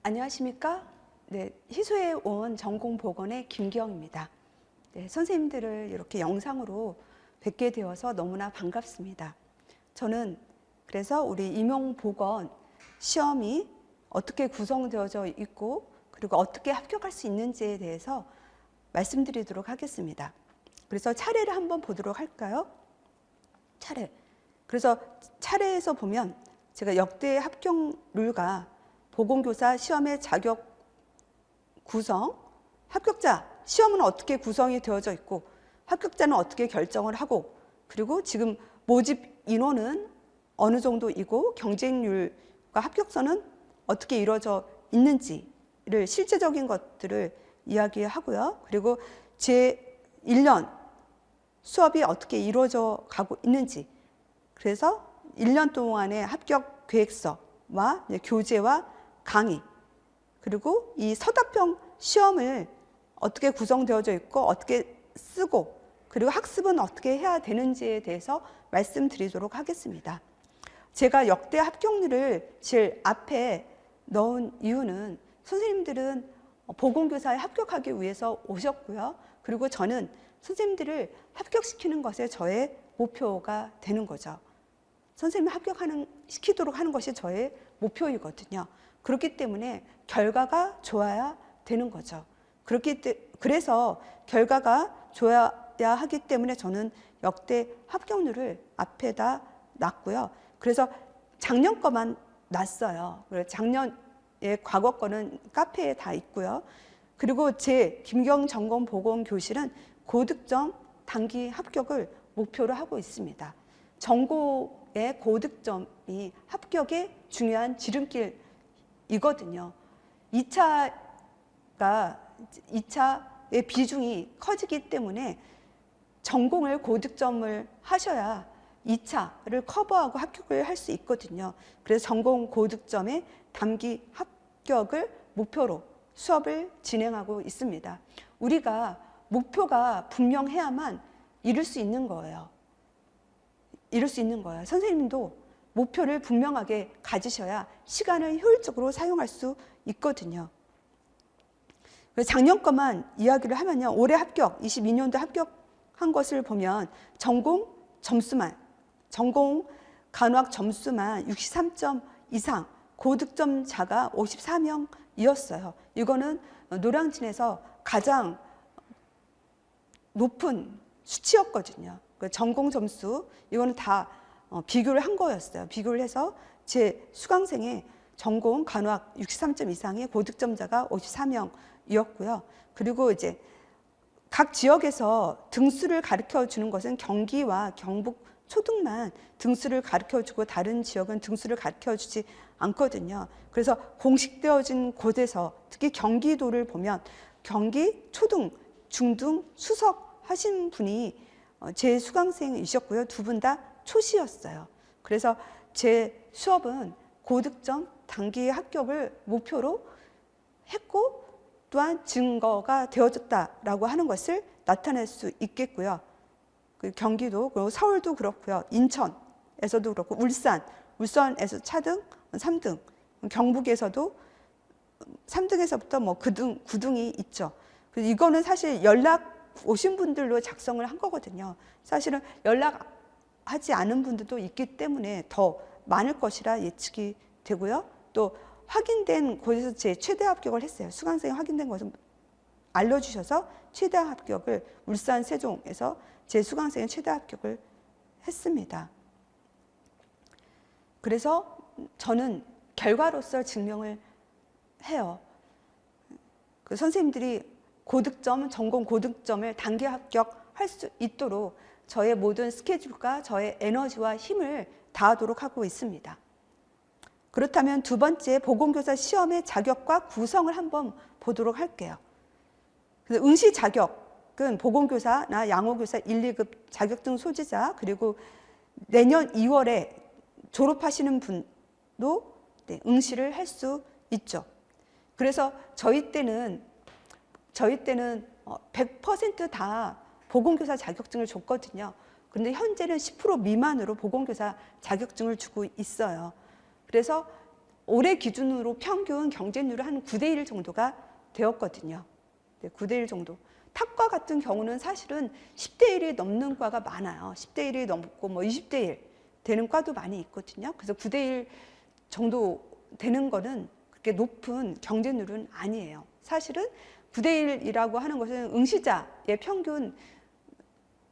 안녕하십니까? 네, 희소에 온 전공보건의 김기영입니다. 네, 선생님들을 이렇게 영상으로 뵙게 되어서 너무나 반갑습니다. 저는 그래서 우리 임용보건 시험이 어떻게 구성되어져 있고 그리고 어떻게 합격할 수 있는지에 대해서 말씀드리도록 하겠습니다. 그래서 차례를 한번 보도록 할까요? 차례. 그래서 차례에서 보면 제가 역대 합격률과 보건교사 시험의 자격 구성, 합격자 시험은 어떻게 구성이 되어져 있고 합격자는 어떻게 결정을 하고 그리고 지금 모집 인원은 어느 정도이고 경쟁률과 합격선은 어떻게 이루어져 있는지를 실제적인 것들을 이야기하고요. 그리고 제 1년 수업이 어떻게 이루어져 가고 있는지, 그래서 1년 동안의 합격 계획서와 교재와 강의, 그리고 이 서답형 시험을 어떻게 구성되어져 있고 어떻게 쓰고 그리고 학습은 어떻게 해야 되는지에 대해서 말씀드리도록 하겠습니다. 제가 역대 합격률을 제일 앞에 넣은 이유는 선생님들은 보건교사에 합격하기 위해서 오셨고요. 그리고 저는 선생님들을 합격시키는 것에 저의 목표가 되는 거죠. 선생님을 시키도록 하는 것이 저의 목표이거든요. 그렇기 때문에 결과가 좋아야 되는 거죠. 그래서 결과가 좋아야 하기 때문에 저는 역대 합격률을 앞에다 놨고요. 그래서 작년 거만 놨어요. 작년에 과거 거는 카페에 다 있고요. 그리고 제 김경 전공보건교실은 고득점 단기 합격을 목표로 하고 있습니다. 전공의 고득점이 합격의 중요한 지름길이거든요. 2차의 비중이 커지기 때문에 전공을 고득점을 하셔야 2차를 커버하고 합격을 할 수 있거든요. 그래서 전공 고득점의 단기 합격을 목표로 수업을 진행하고 있습니다. 우리가 목표가 분명해야만 이룰 수 있는 거예요. 선생님도 목표를 분명하게 가지셔야 시간을 효율적으로 사용할 수 있거든요. 작년 것만 이야기를 하면요. 올해 합격, 22년도 합격한 것을 보면 전공 간호학 점수만 63점 이상, 고득점자가 54명이었어요. 이거는 노량진에서 가장 높은 수치였거든요. 전공 점수, 이거는 다 비교를 한 거였어요. 비교를 해서 제 수강생의 전공 간호학 63점 이상의 고득점자가 54명이었고요. 그리고 이제 각 지역에서 등수를 가르쳐 주는 것은 경기와 경북 초등만 등수를 가르쳐 주고 다른 지역은 등수를 가르쳐 주지 않거든요. 그래서 공식되어진 곳에서 특히 경기도를 보면 경기 초등, 중등, 수석 하신 분이 제 수강생이셨고요. 두 분 다 초시였어요. 그래서 제 수업은 고득점 단기 합격을 목표로 했고 또한 증거가 되어졌다라고 하는 것을 나타낼 수 있겠고요. 경기도, 그리고 서울도 그렇고요. 인천에서도 그렇고 울산에서 차등, 3등, 경북에서도 3등에서부터 뭐 9등, 9등이 있죠. 그래서 이거는 사실 연락 오신 분들로 작성을 한 거거든요. 사실은 연락하지 않은 분들도 있기 때문에 더 많을 것이라 예측이 되고요. 또 확인된 곳에서 제 최대 합격을 했어요. 수강생이 확인된 것은 알려주셔서 최대 합격을 울산 세종에서 제 수강생이 최대 합격을 했습니다. 그래서 저는 결과로서 증명을 해요. 선생님들이 고득점, 전공 고득점을 단기 합격할 수 있도록 저의 모든 스케줄과 저의 에너지와 힘을 다하도록 하고 있습니다. 그렇다면 두 번째 보건교사 시험의 자격과 구성을 한번 보도록 할게요. 그래서 응시 자격은 보건교사나 양호교사 1, 2급 자격증 소지자, 그리고 내년 2월에 졸업하시는 분도 응시를 할 수 있죠. 그래서 저희 때는 100% 다 보건교사 자격증을 줬거든요. 그런데 현재는 10% 미만으로 보건교사 자격증을 주고 있어요. 그래서 올해 기준으로 평균 경쟁률은 한 9대1 정도가 되었거든요. 네, 9대1 정도. 탑과 같은 경우는 사실은 10대1이 넘는 과가 많아요. 10대1이 넘고 뭐 20대1 되는 과도 많이 있거든요. 그래서 9대1 정도 되는 거는 그렇게 높은 경쟁률은 아니에요. 사실은 9대1이라고 하는 것은 응시자의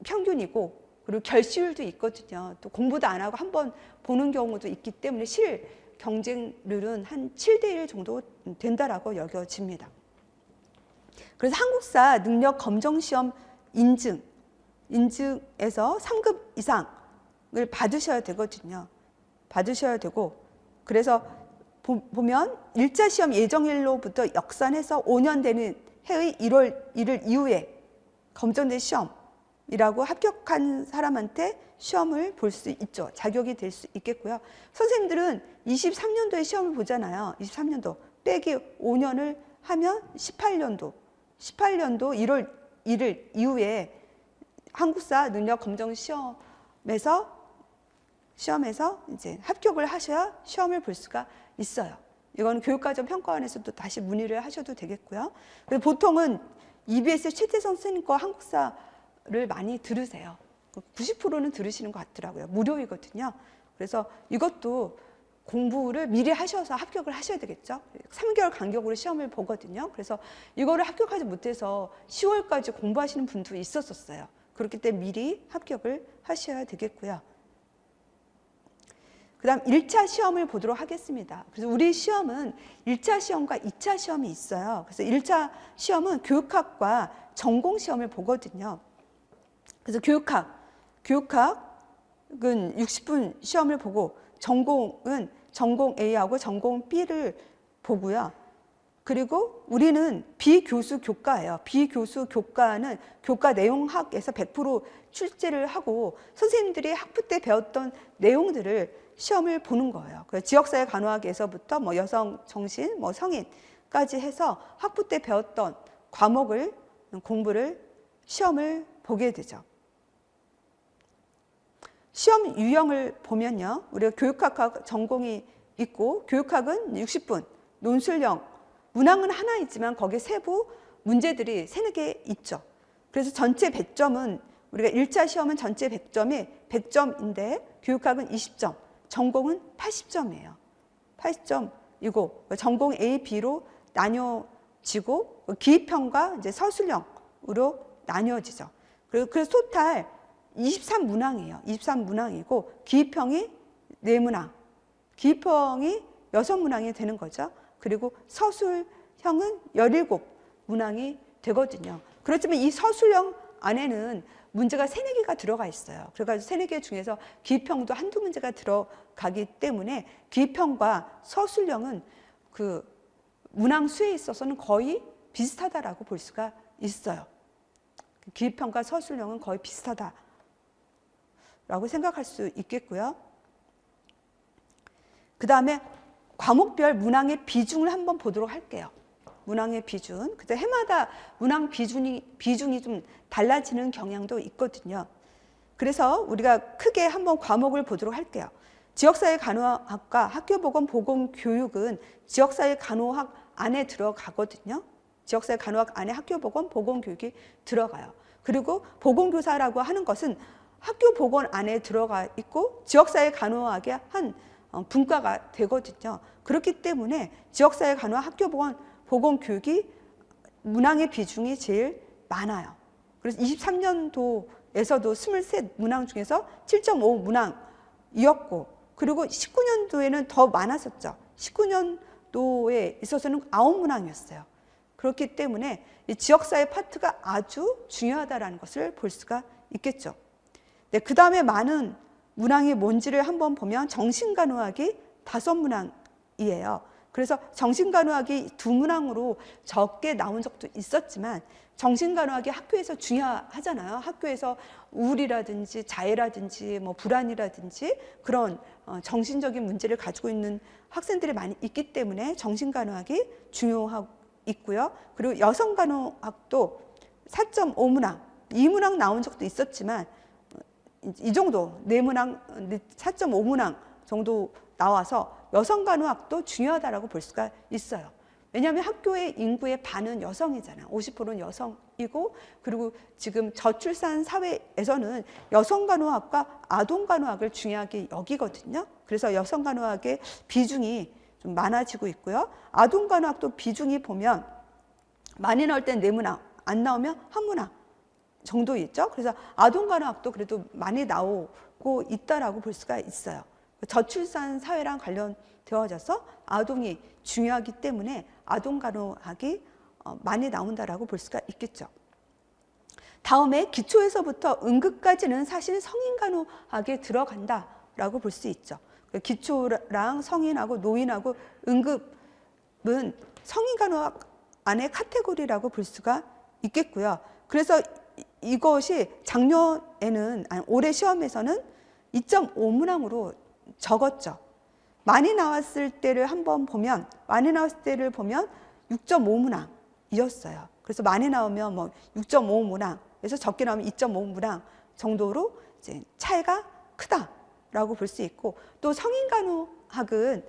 평균이고, 그리고 결시율도 있거든요. 또 공부도 안 하고 한번 보는 경우도 있기 때문에 실 경쟁률은 한 7대1 정도 된다라고 여겨집니다. 그래서 한국사 능력 검정 시험 인증에서 3급 이상을 받으셔야 되거든요. 받으셔야 되고, 그래서 보면 1차 시험 예정일로부터 역산해서 5년 되는 해의 1월 1일 이후에 검정된 시험이라고 합격한 사람한테 시험을 볼 수 있죠. 자격이 될 수 있겠고요. 선생님들은 23년도에 시험을 보잖아요. 23년도 빼기 5년을 하면 18년도 1월 1일 이후에 한국사 능력 검정 시험에서 이제 합격을 하셔야 시험을 볼 수가 있어요. 이건 교육과정 평가원에서도 다시 문의를 하셔도 되겠고요. 보통은 EBS 최태성 선생님 거 한국사를 많이 들으세요. 90%는 들으시는 것 같더라고요. 무료이거든요. 그래서 이것도 공부를 미리 하셔서 합격을 하셔야 되겠죠. 3개월 간격으로 시험을 보거든요. 그래서 이거를 합격하지 못해서 10월까지 공부하시는 분도 있었어요. 그렇기 때문에 미리 합격을 하셔야 되겠고요. 그 다음 1차 시험을 보도록 하겠습니다. 그래서 우리 시험은 1차 시험과 2차 시험이 있어요. 그래서 1차 시험은 교육학과 전공 시험을 보거든요. 그래서 교육학은 60분 시험을 보고, 전공은 전공 A하고 전공 B를 보고요. 그리고 우리는 비교수 교과예요. 비교수 교과는 교과 내용학에서 100% 출제를 하고 선생님들이 학부 때 배웠던 내용들을 시험을 보는 거예요. 지역사회 간호학에서부터 뭐 여성 정신, 뭐 성인까지 해서 학부 때 배웠던 과목을 공부를 시험을 보게 되죠. 시험 유형을 보면요, 우리가 교육학 전공이 있고, 교육학은 60분, 논술형, 문항은 하나 있지만 거기에 세부 문제들이 3-4개 있죠. 그래서 전체 100점은, 우리가 1차 시험은 전체 100점이 100점인데 교육학은 20점, 전공은 80점이에요. 80점이고 전공 A, B로 나뉘어지고 기입형과 이제 서술형으로 나뉘어지죠. 그래서 토탈 23문항이에요. 23문항이고 기입형이 4문항, 기입형이 6문항이 되는 거죠. 그리고 서술형은 17문항이 되거든요. 그렇지만 이 서술형 안에는 문제가 3-4개가 들어가 있어요. 그래가지고 3-4개 중에서 기입형도 한두 문제가 들어가기 때문에 기입형과 서술형은 그 문항 수에 있어서는 거의 비슷하다라고 볼 수가 있어요. 기입형과 서술형은 거의 비슷하다라고 생각할 수 있겠고요. 그 다음에 과목별 문항의 비중을 한번 보도록 할게요. 문항의 비중. 그때 해마다 문항 비중이 좀 달라지는 경향도 있거든요. 그래서 우리가 크게 한번 과목을 보도록 할게요. 지역사회 간호학과 학교보건 보건교육은 지역사회 간호학 안에 들어가거든요. 지역사회 간호학 안에 학교보건 보건교육이 들어가요. 그리고 보건교사라고 하는 것은 학교보건 안에 들어가 있고 지역사회 간호학의 한 분과가 되거든요. 그렇기 때문에 지역사회 간호학 학교보건 보건교육이 문항의 비중이 제일 많아요. 그래서 23년도에서도 23문항 중에서 7.5문항이었고, 그리고 19년도에는 더 많았었죠. 19년도에 있어서는 9문항이었어요. 그렇기 때문에 이 지역사회 파트가 아주 중요하다는 것을 볼 수가 있겠죠. 네, 그 다음에 많은 문항이 뭔지를 한번 보면 정신간호학이 5문항이에요. 그래서 정신간호학이 2문항으로 적게 나온 적도 있었지만 정신간호학이 학교에서 중요하잖아요. 학교에서 우울이라든지 자해라든지 뭐 불안이라든지 그런 정신적인 문제를 가지고 있는 학생들이 많이 있기 때문에 정신간호학이 중요하고 있고요. 그리고 여성간호학도 4.5문항, 2문항 나온 적도 있었지만 이 정도 4문항, 4.5문항 정도 나와서 여성간호학도 중요하다라고 볼 수가 있어요. 왜냐하면 학교의 인구의 반은 여성이잖아요. 50%는 여성이고, 그리고 지금 저출산 사회에서는 여성간호학과 아동간호학을 중요하게 여기거든요. 그래서 여성간호학의 비중이 좀 많아지고 있고요. 아동간호학도 비중이 보면 많이 나올 땐 4문항, 안 나오면 1문항 정도 있죠. 그래서 아동간호학도 그래도 많이 나오고 있다라고 볼 수가 있어요. 저출산 사회랑 관련되어져서 아동이 중요하기 때문에 아동간호학이 많이 나온다라고 볼 수가 있겠죠. 다음에 기초에서부터 응급까지는 사실 성인간호학에 들어간다라고 볼 수 있죠. 기초랑 성인하고 노인하고 응급은 성인간호학 안의 카테고리라고 볼 수가 있겠고요. 그래서 이것이 작년에는, 아니, 올해 시험에서는 2.5문항으로 적었죠. 많이 나왔을 때를 한번 보면, 많이 나왔을 때를 보면 6.5문항이었어요. 그래서 많이 나오면 뭐 6.5문항, 그래서 적게 나오면 2.5문항 정도로 이제 차이가 크다라고 볼 수 있고, 또 성인간호학은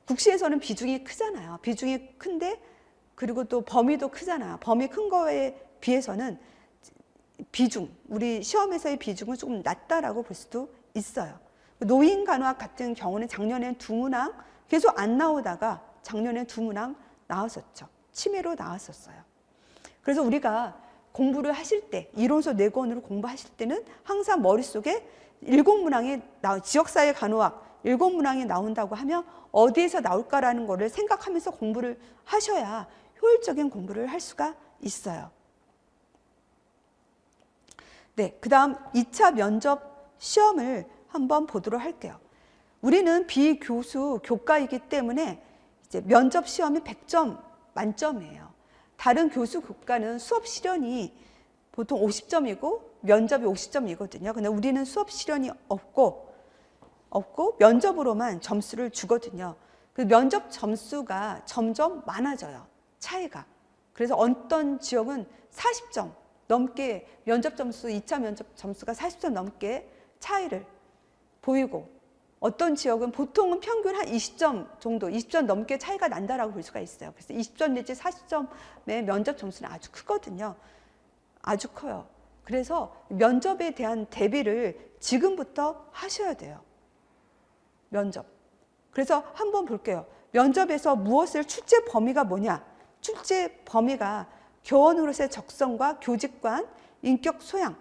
국시에서는 비중이 크잖아요. 비중이 큰데, 그리고 또 범위도 크잖아요. 범위 큰 거에 비해서는 비중, 우리 시험에서의 비중은 조금 낮다라고 볼 수도 있어요. 노인간호학 같은 경우는 작년엔 2문항 계속 안 나오다가 작년엔 2문항 나왔었죠. 치매로 나왔었어요. 그래서 우리가 공부를 하실 때, 이론서 4권으로 공부하실 때는 항상 머릿속에 7문항이 지역사회 간호학 7문항이 나온다고 하면 어디에서 나올까라는 거를 생각하면서 공부를 하셔야 효율적인 공부를 할 수가 있어요. 네, 그 다음 2차 면접 시험을 한번 보도록 할게요. 우리는 비교수 교과이기 때문에 이제 면접 시험이 100점 만점이에요. 다른 교수 교과는 수업 실현이 보통 50점이고 면접이 50점이거든요. 근데 우리는 수업 실현이 없고 면접으로만 점수를 주거든요. 그 면접 점수가 점점 많아져요. 차이가. 그래서 어떤 지역은 40점 넘게 면접 점수, 2차 면접 점수가 40점 넘게 차이를 보이고, 어떤 지역은 보통은 평균 한 20점 정도, 20점 넘게 차이가 난다라고 볼 수가 있어요. 그래서 20점 내지 40점의 면접 점수는 아주 크거든요. 아주 커요. 그래서 면접에 대한 대비를 지금부터 하셔야 돼요. 면접. 그래서 한번 볼게요. 면접에서 무엇을 출제 범위가 뭐냐? 출제 범위가 교원으로서의 적성과 교직관, 인격 소양,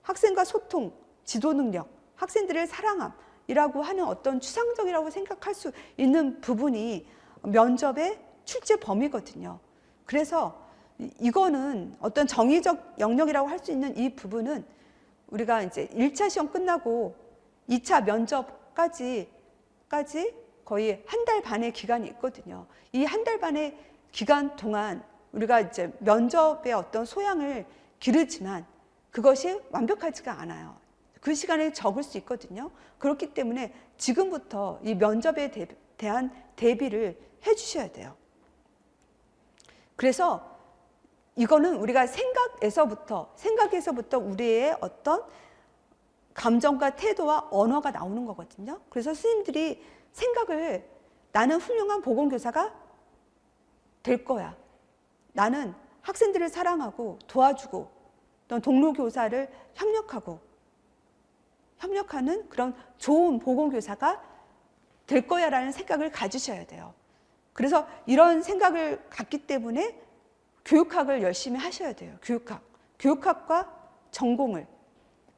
학생과 소통, 지도 능력, 학생들을 사랑함이라고 하는 어떤 추상적이라고 생각할 수 있는 부분이 면접의 출제 범위거든요. 그래서 이거는 어떤 정의적 영역이라고 할 수 있는 이 부분은 우리가 이제 1차 시험 끝나고 2차 면접까지 거의 1달 반의 기간이 있거든요. 이 1달 반의 기간 동안 우리가 이제 면접의 어떤 소양을 기르지만 그것이 완벽하지가 않아요. 그 시간에 적을 수 있거든요. 그렇기 때문에 지금부터 이 면접에 대한 대비를 해 주셔야 돼요. 그래서 이거는 우리가 생각에서부터 우리의 어떤 감정과 태도와 언어가 나오는 거거든요. 그래서 스님들이 생각을, 나는 훌륭한 보건교사가 될 거야. 나는 학생들을 사랑하고 도와주고 또 동료교사를 협력하는 그런 좋은 보건교사가 될 거야 라는 생각을 가지셔야 돼요. 그래서 이런 생각을 갖기 때문에 교육학을 열심히 하셔야 돼요. 교육학과 전공을.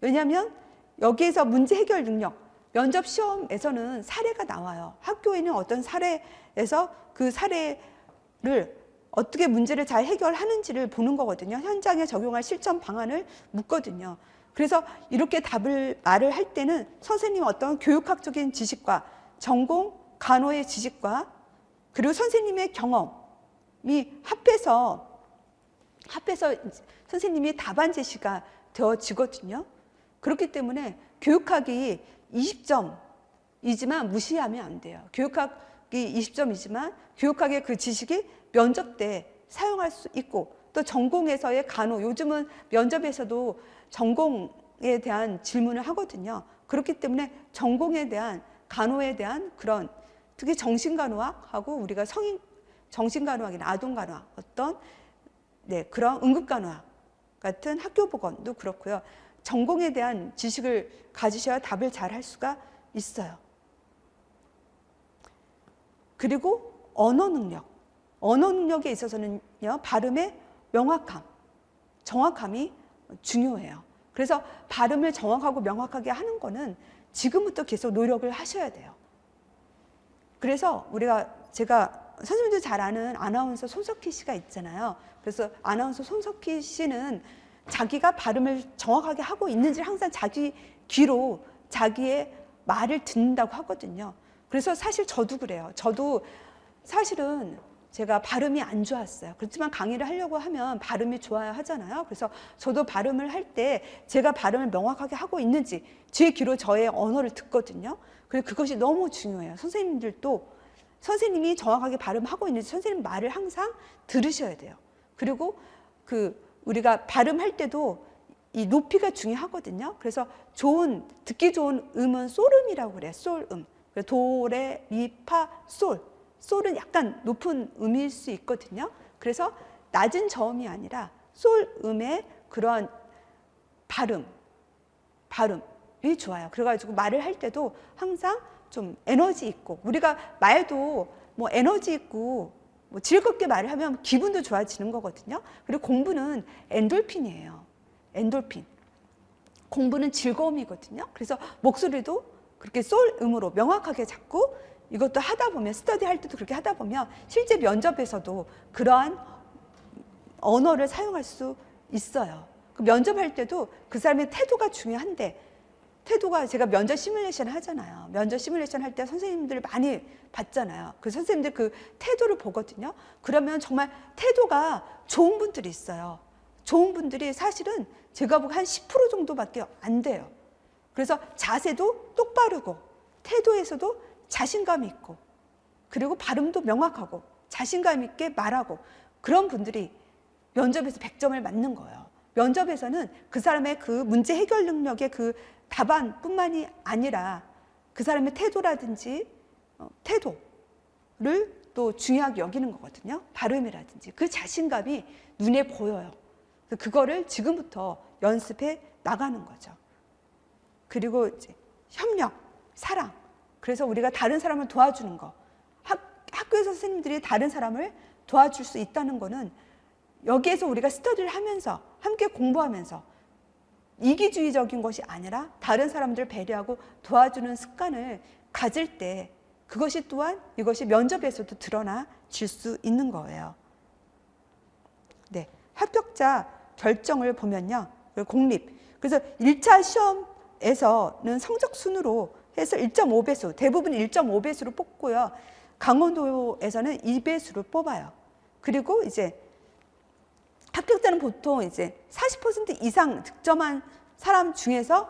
왜냐하면 여기에서 문제 해결 능력, 면접 시험에서는 사례가 나와요. 학교에는 어떤 사례에서 그 사례를 어떻게 문제를 잘 해결하는지를 보는 거거든요. 현장에 적용할 실천 방안을 묻거든요. 그래서 이렇게 말을 할 때는 선생님 어떤 교육학적인 지식과 전공 간호의 지식과 그리고 선생님의 경험이 합해서 선생님이 답안 제시가 되어지거든요. 그렇기 때문에 교육학이 20점이지만 무시하면 안 돼요. 교육학이 20점이지만 교육학의 그 지식이 면접 때 사용할 수 있고, 또 전공에서의 간호, 요즘은 면접에서도 전공에 대한 질문을 하거든요. 그렇기 때문에 전공에 대한 간호에 대한 그런 특히 정신간호학하고 우리가 성인 정신간호학이나 아동간호학 어떤 그런 응급간호학 같은 학교보건도 그렇고요. 전공에 대한 지식을 가지셔야 답을 잘 할 수가 있어요. 그리고 언어 능력에 있어서는요, 발음의 명확함, 정확함이 중요해요. 그래서 발음을 정확하고 명확하게 하는 거는 지금부터 계속 노력을 하셔야 돼요. 그래서 제가 선생님들 잘 아는 아나운서 손석희 씨가 있잖아요. 그래서 아나운서 손석희 씨는 자기가 발음을 정확하게 하고 있는지를 항상 자기 귀로 자기의 말을 듣는다고 하거든요. 그래서 사실 저도 그래요. 저도 사실은 제가 발음이 안 좋았어요. 그렇지만 강의를 하려고 하면 발음이 좋아야 하잖아요. 그래서 저도 발음을 할 때 제가 발음을 명확하게 하고 있는지 제 귀로 저의 언어를 듣거든요. 그리고 그것이 너무 중요해요. 선생님들도 선생님이 정확하게 발음하고 있는지 선생님 말을 항상 들으셔야 돼요. 그리고 우리가 발음할 때도 이 높이가 중요하거든요. 그래서 듣기 좋은 음은 솔음이라고 그래요. 솔음. 도, 레, 미, 파, 솔. 솔은 약간 높은 음일 수 있거든요. 그래서 낮은 저음이 아니라 솔음의 그런 발음이 좋아요. 그래가지고 말을 할 때도 항상 좀 에너지 있고, 우리가 말도 뭐 에너지 있고 뭐 즐겁게 말을 하면 기분도 좋아지는 거거든요. 그리고 공부는 엔돌핀이에요. 엔돌핀. 공부는 즐거움이거든요. 그래서 목소리도 그렇게 솔음으로 명확하게 잡고, 이것도 하다 보면, 스터디 할 때도 그렇게 하다 보면 실제 면접에서도 그러한 언어를 사용할 수 있어요. 그 면접할 때도 그 사람의 태도가 중요한데, 태도가, 제가 면접 시뮬레이션 하잖아요. 면접 시뮬레이션 할 때 선생님들 많이 봤잖아요. 그 선생님들 그 태도를 보거든요. 그러면 정말 태도가 좋은 분들이 있어요. 좋은 분들이 사실은 제가 보기엔 한 10% 정도밖에 안 돼요. 그래서 자세도 똑바르고, 태도에서도 자신감 있고, 그리고 발음도 명확하고 자신감 있게 말하고, 그런 분들이 면접에서 100점을 맞는 거예요. 면접에서는 그 사람의 그 문제 해결 능력의 그 답안뿐만이 아니라 그 사람의 태도라든지 태도를 또 중요하게 여기는 거거든요. 발음이라든지 그 자신감이 눈에 보여요. 그거를 지금부터 연습해 나가는 거죠. 그리고 이제 협력, 사랑. 그래서 우리가 다른 사람을 도와주는 거, 학교에서 선생님들이 다른 사람을 도와줄 수 있다는 거는 여기에서 우리가 스터디를 하면서 함께 공부하면서 이기주의적인 것이 아니라 다른 사람들을 배려하고 도와주는 습관을 가질 때, 그것이 또한 이것이 면접에서도 드러나질 수 있는 거예요. 네, 합격자 결정을 보면요, 공립. 그래서 1차 시험에서는 성적 순으로 해서 1.5배수, 대부분 1.5배수로 뽑고요. 강원도에서는 2배수로 뽑아요. 그리고 이제 합격자는 보통 이제 40% 이상 득점한 사람 중에서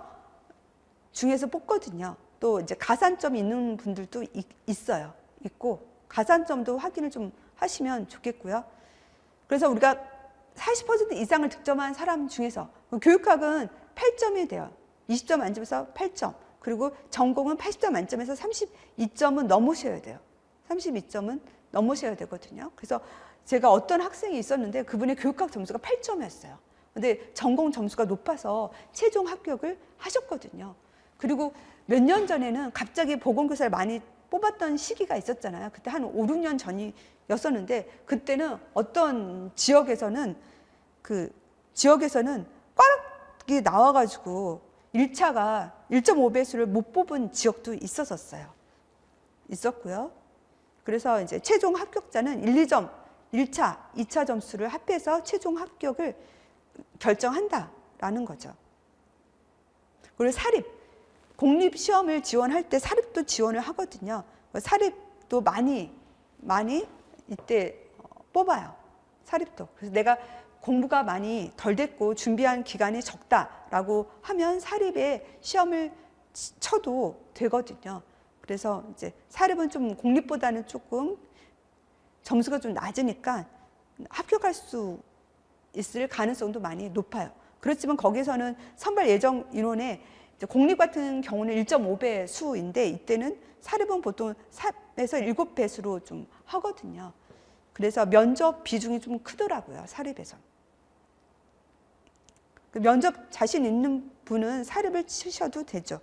뽑거든요. 또 이제 가산점이 있는 분들도 있고, 가산점도 확인을 좀 하시면 좋겠고요. 그래서 우리가 40% 이상을 득점한 사람 중에서 교육학은 8점이 돼요. 20점 만점에서 8점. 그리고 전공은 80점 만점에서 32점은 넘으셔야 돼요. 32점은 넘으셔야 되거든요. 그래서 제가 어떤 학생이 있었는데 그분의 교육학 점수가 8점이었어요. 근데 전공 점수가 높아서 최종 합격을 하셨거든요. 그리고 몇 년 전에는 갑자기 보건교사를 많이 뽑았던 시기가 있었잖아요. 그때 한 5, 6년 전이었었는데, 그때는 어떤 지역에서는 꽉이 나와가지고 1차가 1.5배수를 못 뽑은 지역도 있었고요. 그래서 이제 최종 합격자는 1차, 2차 점수를 합해서 최종 합격을 결정한다라는 거죠. 그리고 사립, 공립 시험을 지원할 때 사립도 지원을 하거든요. 사립도 많이 이때 뽑아요. 사립도. 그래서 내가 공부가 많이 덜 됐고 준비한 기간이 적다라고 하면 사립에 시험을 쳐도 되거든요. 그래서 이제 사립은 좀 공립보다는 조금 점수가 좀 낮으니까 합격할 수 있을 가능성도 많이 높아요. 그렇지만 거기서는 선발 예정 인원의 이제 공립 같은 경우는 1.5배 수인데 이때는 사립은 보통 3에서 7배수로 좀 하거든요. 그래서 면접 비중이 좀 크더라고요, 사립에서. 그 면접 자신 있는 분은 사립을 치셔도 되죠.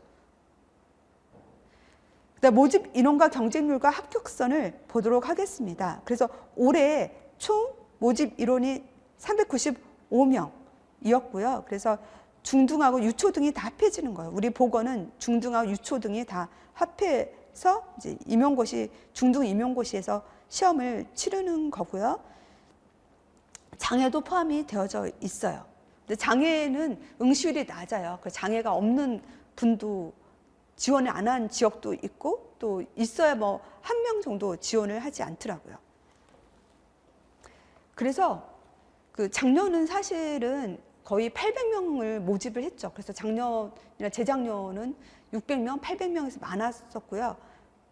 그다음 모집 인원과 경쟁률과 합격선을 보도록 하겠습니다. 그래서 올해 총 모집 인원이 395명이었고요. 그래서 중등하고 유초등이 다 합해지는 거예요. 우리 보건은 중등하고 유초등이 다 합해서 이제 임용고시, 중등 임용고시에서 시험을 치르는 거고요. 장애도 포함이 되어져 있어요. 근데 장애는 응시율이 낮아요. 그 장애가 없는 분도 지원을 안 한 지역도 있고 또 있어야 뭐 1명 정도 지원을 하지 않더라고요. 그래서 그 작년은 사실은 거의 800명을 모집을 했죠. 그래서 작년이나 재작년은 600명, 800명에서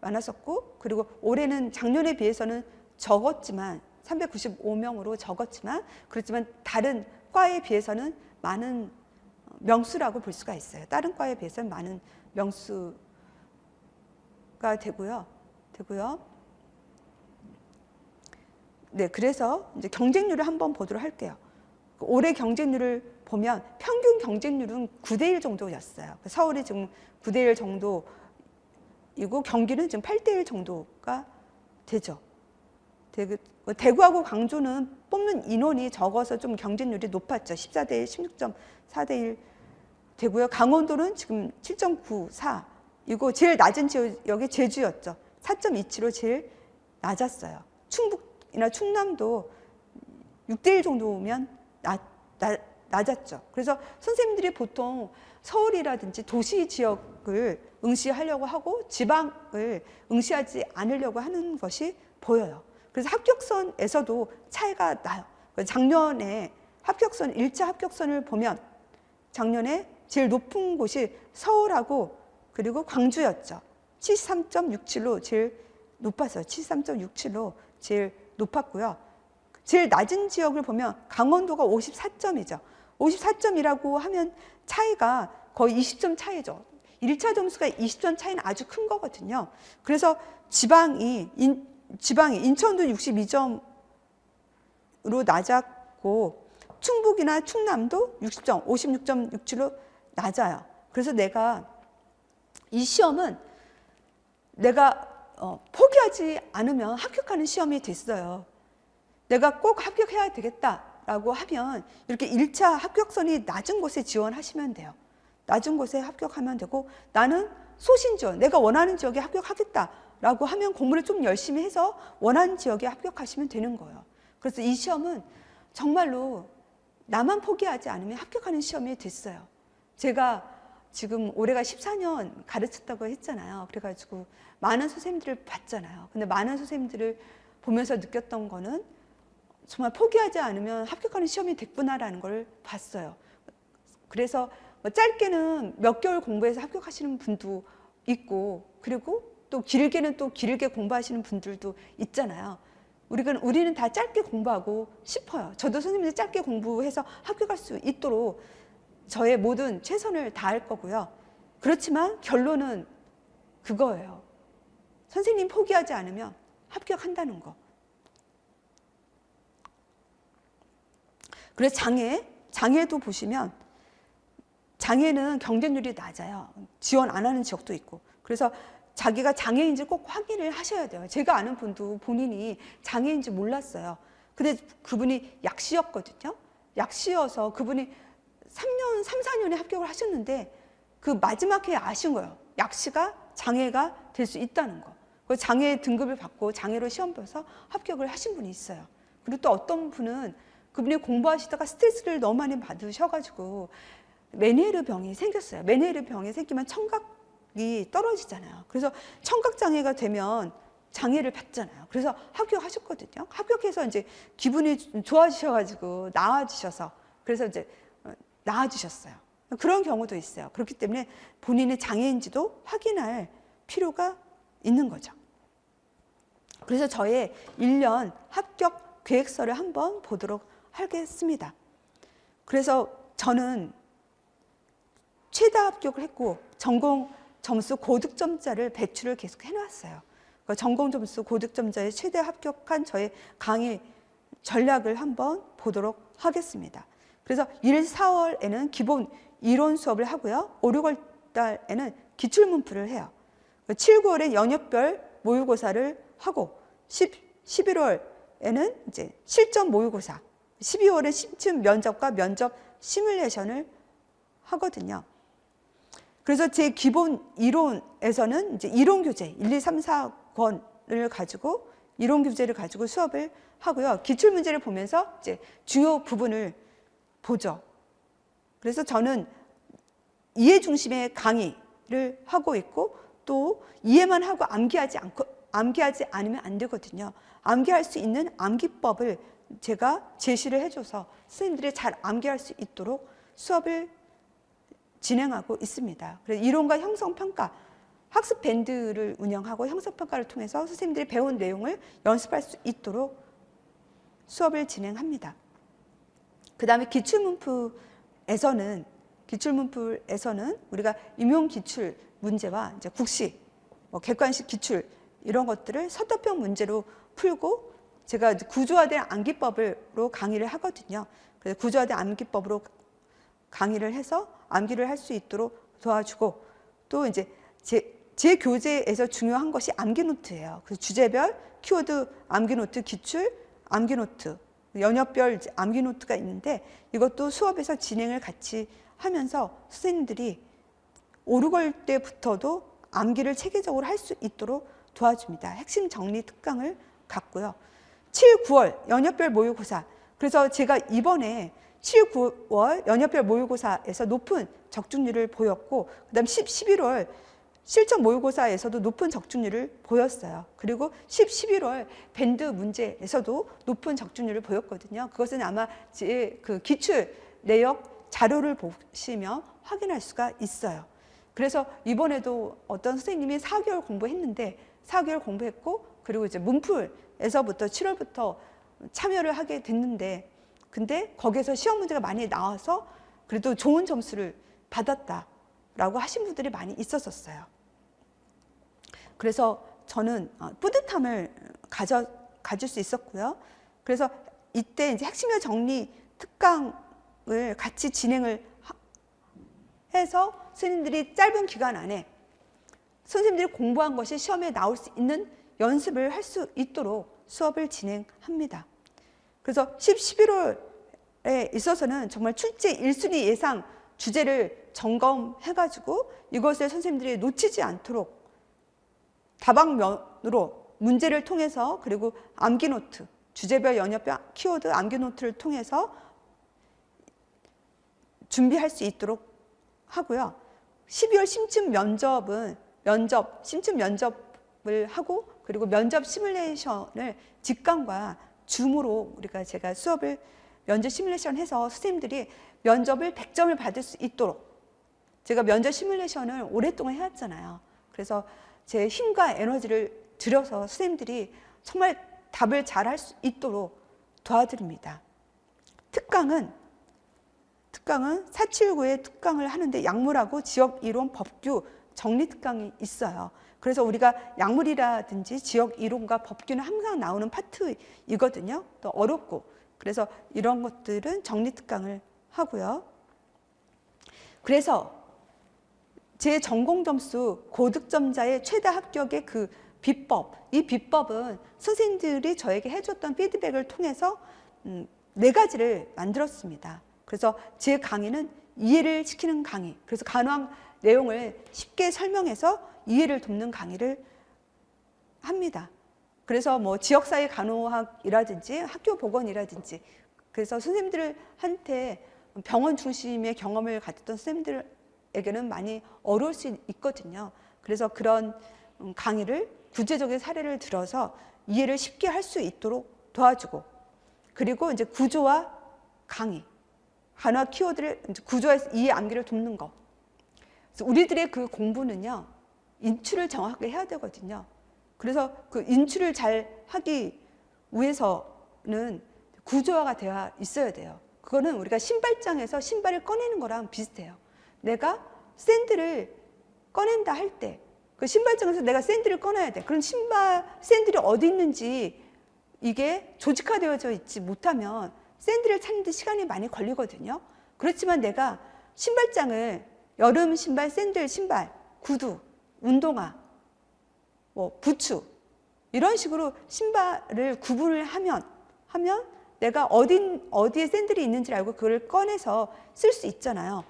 많았었고, 그리고 올해는 작년에 비해서는 적었지만 395명으로 적었지만 그렇지만 다른 과에 비해서는 많은 명수라고 볼 수가 있어요. 다른 과에 비해서는 많은 명수가 되고요. 네, 그래서 이제 경쟁률을 한번 보도록 할게요. 올해 경쟁률을 보면 평균 경쟁률은 9대1 정도였어요. 서울이 지금 9대1 정도이고 경기는 지금 8대1 정도가 되죠. 대구하고 광주는 뽑는 인원이 적어서 좀 경쟁률이 높았죠. 14대1, 16.4대1 되고요. 강원도는 지금 7.94이고 제일 낮은 지역이 제주였죠. 4.27로 제일 낮았어요. 충북이나 충남도 6대1 정도면 낮았죠. 그래서 선생님들이 보통 서울이라든지 도시 지역을 응시하려고 하고 지방을 응시하지 않으려고 하는 것이 보여요. 그래서 합격선에서도 차이가 나요. 작년에 합격선, 1차 합격선을 보면 작년에 제일 높은 곳이 서울하고 그리고 광주였죠. 73.67로 제일 높았어요. 73.67로 제일 높았고요. 제일 낮은 지역을 보면 강원도가 54점이죠. 54점이라고 하면 차이가 거의 20점 차이죠. 1차 점수가 20점 차이는 아주 큰 거거든요. 그래서 지방이 인천도 62점으로 낮았고 충북이나 충남도 60점, 56.67로 낮아요. 그래서 내가 이 시험은 내가 포기하지 않으면 합격하는 시험이 됐어요. 내가 꼭 합격해야 되겠다라고 하면 이렇게 1차 합격선이 낮은 곳에 지원하시면 돼요. 낮은 곳에 합격하면 되고 나는 소신 지원, 내가 원하는 지역에 합격하겠다라고 하면 공부를 좀 열심히 해서 원하는 지역에 합격하시면 되는 거예요. 그래서 이 시험은 정말로 나만 포기하지 않으면 합격하는 시험이 됐어요. 제가 지금 올해가 14년 가르쳤다고 했잖아요. 그래가지고 많은 선생님들을 봤잖아요. 근데 많은 선생님들을 보면서 느꼈던 거는 정말 포기하지 않으면 합격하는 시험이 됐구나라는 걸 봤어요. 그래서 짧게는 몇 개월 공부해서 합격하시는 분도 있고 그리고 또 길게는 또 길게 공부하시는 분들도 있잖아요. 우리는 다 짧게 공부하고 싶어요. 저도 선생님들 짧게 공부해서 합격할 수 있도록 저의 모든 최선을 다할 거고요. 그렇지만 결론은 그거예요. 선생님 포기하지 않으면 합격한다는 거. 그래서 장애도 보시면 장애는 경쟁률이 낮아요. 지원 안 하는 지역도 있고. 그래서 자기가 장애인지 꼭 확인을 하셔야 돼요. 제가 아는 분도 본인이 장애인지 몰랐어요. 근데 그분이 약시였거든요. 약시여서 그분이 3년, 3, 4년에 합격을 하셨는데 그 마지막 해에 아신 거예요. 약시가 장애가 될 수 있다는 거. 그래서 장애 등급을 받고 장애로 시험 봐서 합격을 하신 분이 있어요. 그리고 또 어떤 분은 그분이 공부하시다가 스트레스를 너무 많이 받으셔가지고 메니에르 병이 생겼어요. 메니에르 병이 생기면 청각이 떨어지잖아요. 그래서 청각장애가 되면 장애를 받잖아요. 그래서 합격하셨거든요. 합격해서 이제 기분이 좋아지셔가지고 나아지셔서 그래서 이제 나아지셨어요. 그런 경우도 있어요. 그렇기 때문에 본인의 장애인지도 확인할 필요가 있는 거죠. 그래서 저의 1년 합격 계획서를 한번 보도록 하겠습니다. 그래서 저는 최다 합격을 했고 전공 점수 고득점자를 배출을 계속 해놨어요. 그러니까 전공 점수 고득점자에 최대 합격한 저의 강의 전략을 한번 보도록 하겠습니다. 그래서 1, 4월에는 기본 이론 수업을 하고요. 5, 6월 달에는 기출문풀을 해요. 7, 9월에 영역별 모의고사를 하고 11월에는 이제 실전 모의고사, 12월에 심층 면접과 면접 시뮬레이션을 하거든요. 그래서 제 기본 이론에서는 이제 이론 교재 1, 2, 3, 4권을 가지고 이론 교재를 가지고 수업을 하고요. 기출 문제를 보면서 이제 주요 부분을 보죠. 그래서 저는 이해 중심의 강의를 하고 있고 또 이해만 하고 암기하지 않으면 안 되거든요. 암기할 수 있는 암기법을 제가 제시를 해줘서 선생님들이 잘 암기할 수 있도록 수업을 진행하고 있습니다. 그래서 이론과 형성평가, 학습 밴드를 운영하고 형성평가를 통해서 선생님들이 배운 내용을 연습할 수 있도록 수업을 진행합니다. 그 다음에 기출문풀에서는 우리가 임용기출 문제와 이제 국시, 객관식 기출 이런 것들을 서터평 문제로 풀고 제가 구조화된 암기법으로 강의를 하거든요. 그래서 구조화된 암기법으로 강의를 해서 암기를 할 수 있도록 도와주고 또 이제 제 교재에서 중요한 것이 암기노트예요. 그래서 주제별 키워드 암기노트, 기출 암기노트, 영역별 암기노트가 있는데 이것도 수업에서 진행을 같이 하면서 선생님들이 5, 6월 때부터도 암기를 체계적으로 할 수 있도록 도와줍니다. 핵심 정리 특강을 갖고요. 7, 9월 영역별 모의고사. 그래서 제가 이번에 7, 9월 영역별 모의고사에서 높은 적중률을 보였고 그다음 11월 실전 모의고사에서도 높은 적중률을 보였어요. 그리고 11월 밴드 문제에서도 높은 적중률을 보였거든요. 그것은 아마 제 그 기출 내역 자료를 보시면 확인할 수가 있어요. 그래서 이번에도 어떤 선생님이 4개월 공부했는데 4개월 공부했고 그리고 이제 문풀에서부터 7월부터 참여를 하게 됐는데 근데 거기에서 시험 문제가 많이 나와서 그래도 좋은 점수를 받았다라고 하신 분들이 많이 있었어요. 그래서 저는 뿌듯함을 가질 수 있었고요. 그래서 이때 이제 핵심적 정리 특강을 같이 진행을 해서 선생님들이 짧은 기간 안에 선생님들이 공부한 것이 시험에 나올 수 있는 연습을 할 수 있도록 수업을 진행합니다. 그래서 11월에 있어서는 정말 출제 1순위 예상 주제를 점검해가지고 이것을 선생님들이 놓치지 않도록 다방면으로 문제를 통해서 그리고 암기노트, 주제별 영역별 키워드 암기노트를 통해서 준비할 수 있도록 하고요. 12월 심층 심층 면접을 하고 그리고 면접 시뮬레이션을 직관과 줌으로 제가 수업을 면접 시뮬레이션 해서 선생님들이 면접을 100점을 받을 수 있도록 제가 면접 시뮬레이션을 오랫동안 해왔잖아요. 그래서 제 힘과 에너지를 들여서 선생님들이 정말 답을 잘 할 수 있도록 도와드립니다. 특강은 479의 특강을 하는데 약물하고 지역 이론 법규 정리 특강이 있어요. 그래서 우리가 약물이라든지 지역 이론과 법규는 항상 나오는 파트이거든요. 또 어렵고 그래서 이런 것들은 정리 특강을 하고요. 그래서 제 전공 점수 고득점자의 최다 합격의 그 비법, 이 비법은 선생님들이 저에게 해줬던 피드백을 통해서 4가지를 만들었습니다. 그래서 제 강의는 이해를 시키는 강의, 그래서 간호학 내용을 쉽게 설명해서 이해를 돕는 강의를 합니다. 그래서 뭐 지역사회 간호학이라든지 학교 보건이라든지 그래서 선생님들한테 병원 중심의 경험을 가졌던 선생님들에게는 많이 어려울 수 있거든요. 그래서 그런 강의를 구체적인 사례를 들어서 이해를 쉽게 할 수 있도록 도와주고 그리고 이제 구조와 강의, 간호학 키워드를 구조해서 이해 암기를 돕는 거. 그래서 우리들의 그 공부는요, 인출을 정확하게 해야 되거든요. 그래서 그 인출을 잘 하기 위해서는 구조화가 되어 있어야 돼요. 그거는 우리가 신발장에서 신발을 꺼내는 거랑 비슷해요. 내가 샌들을 꺼낸다 할 때, 그 신발장에서 내가 샌들을 꺼내야 돼. 그럼 샌들이 어디 있는지 이게 조직화되어져 있지 못하면 샌들을 찾는 데 시간이 많이 걸리거든요. 그렇지만 내가 신발장을 여름 신발, 샌들 신발, 구두, 운동화, 뭐 부츠 이런 식으로 신발을 구분을 하면 내가 어디에 샌들이 있는지를 알고 그걸 꺼내서 쓸 수 있잖아요.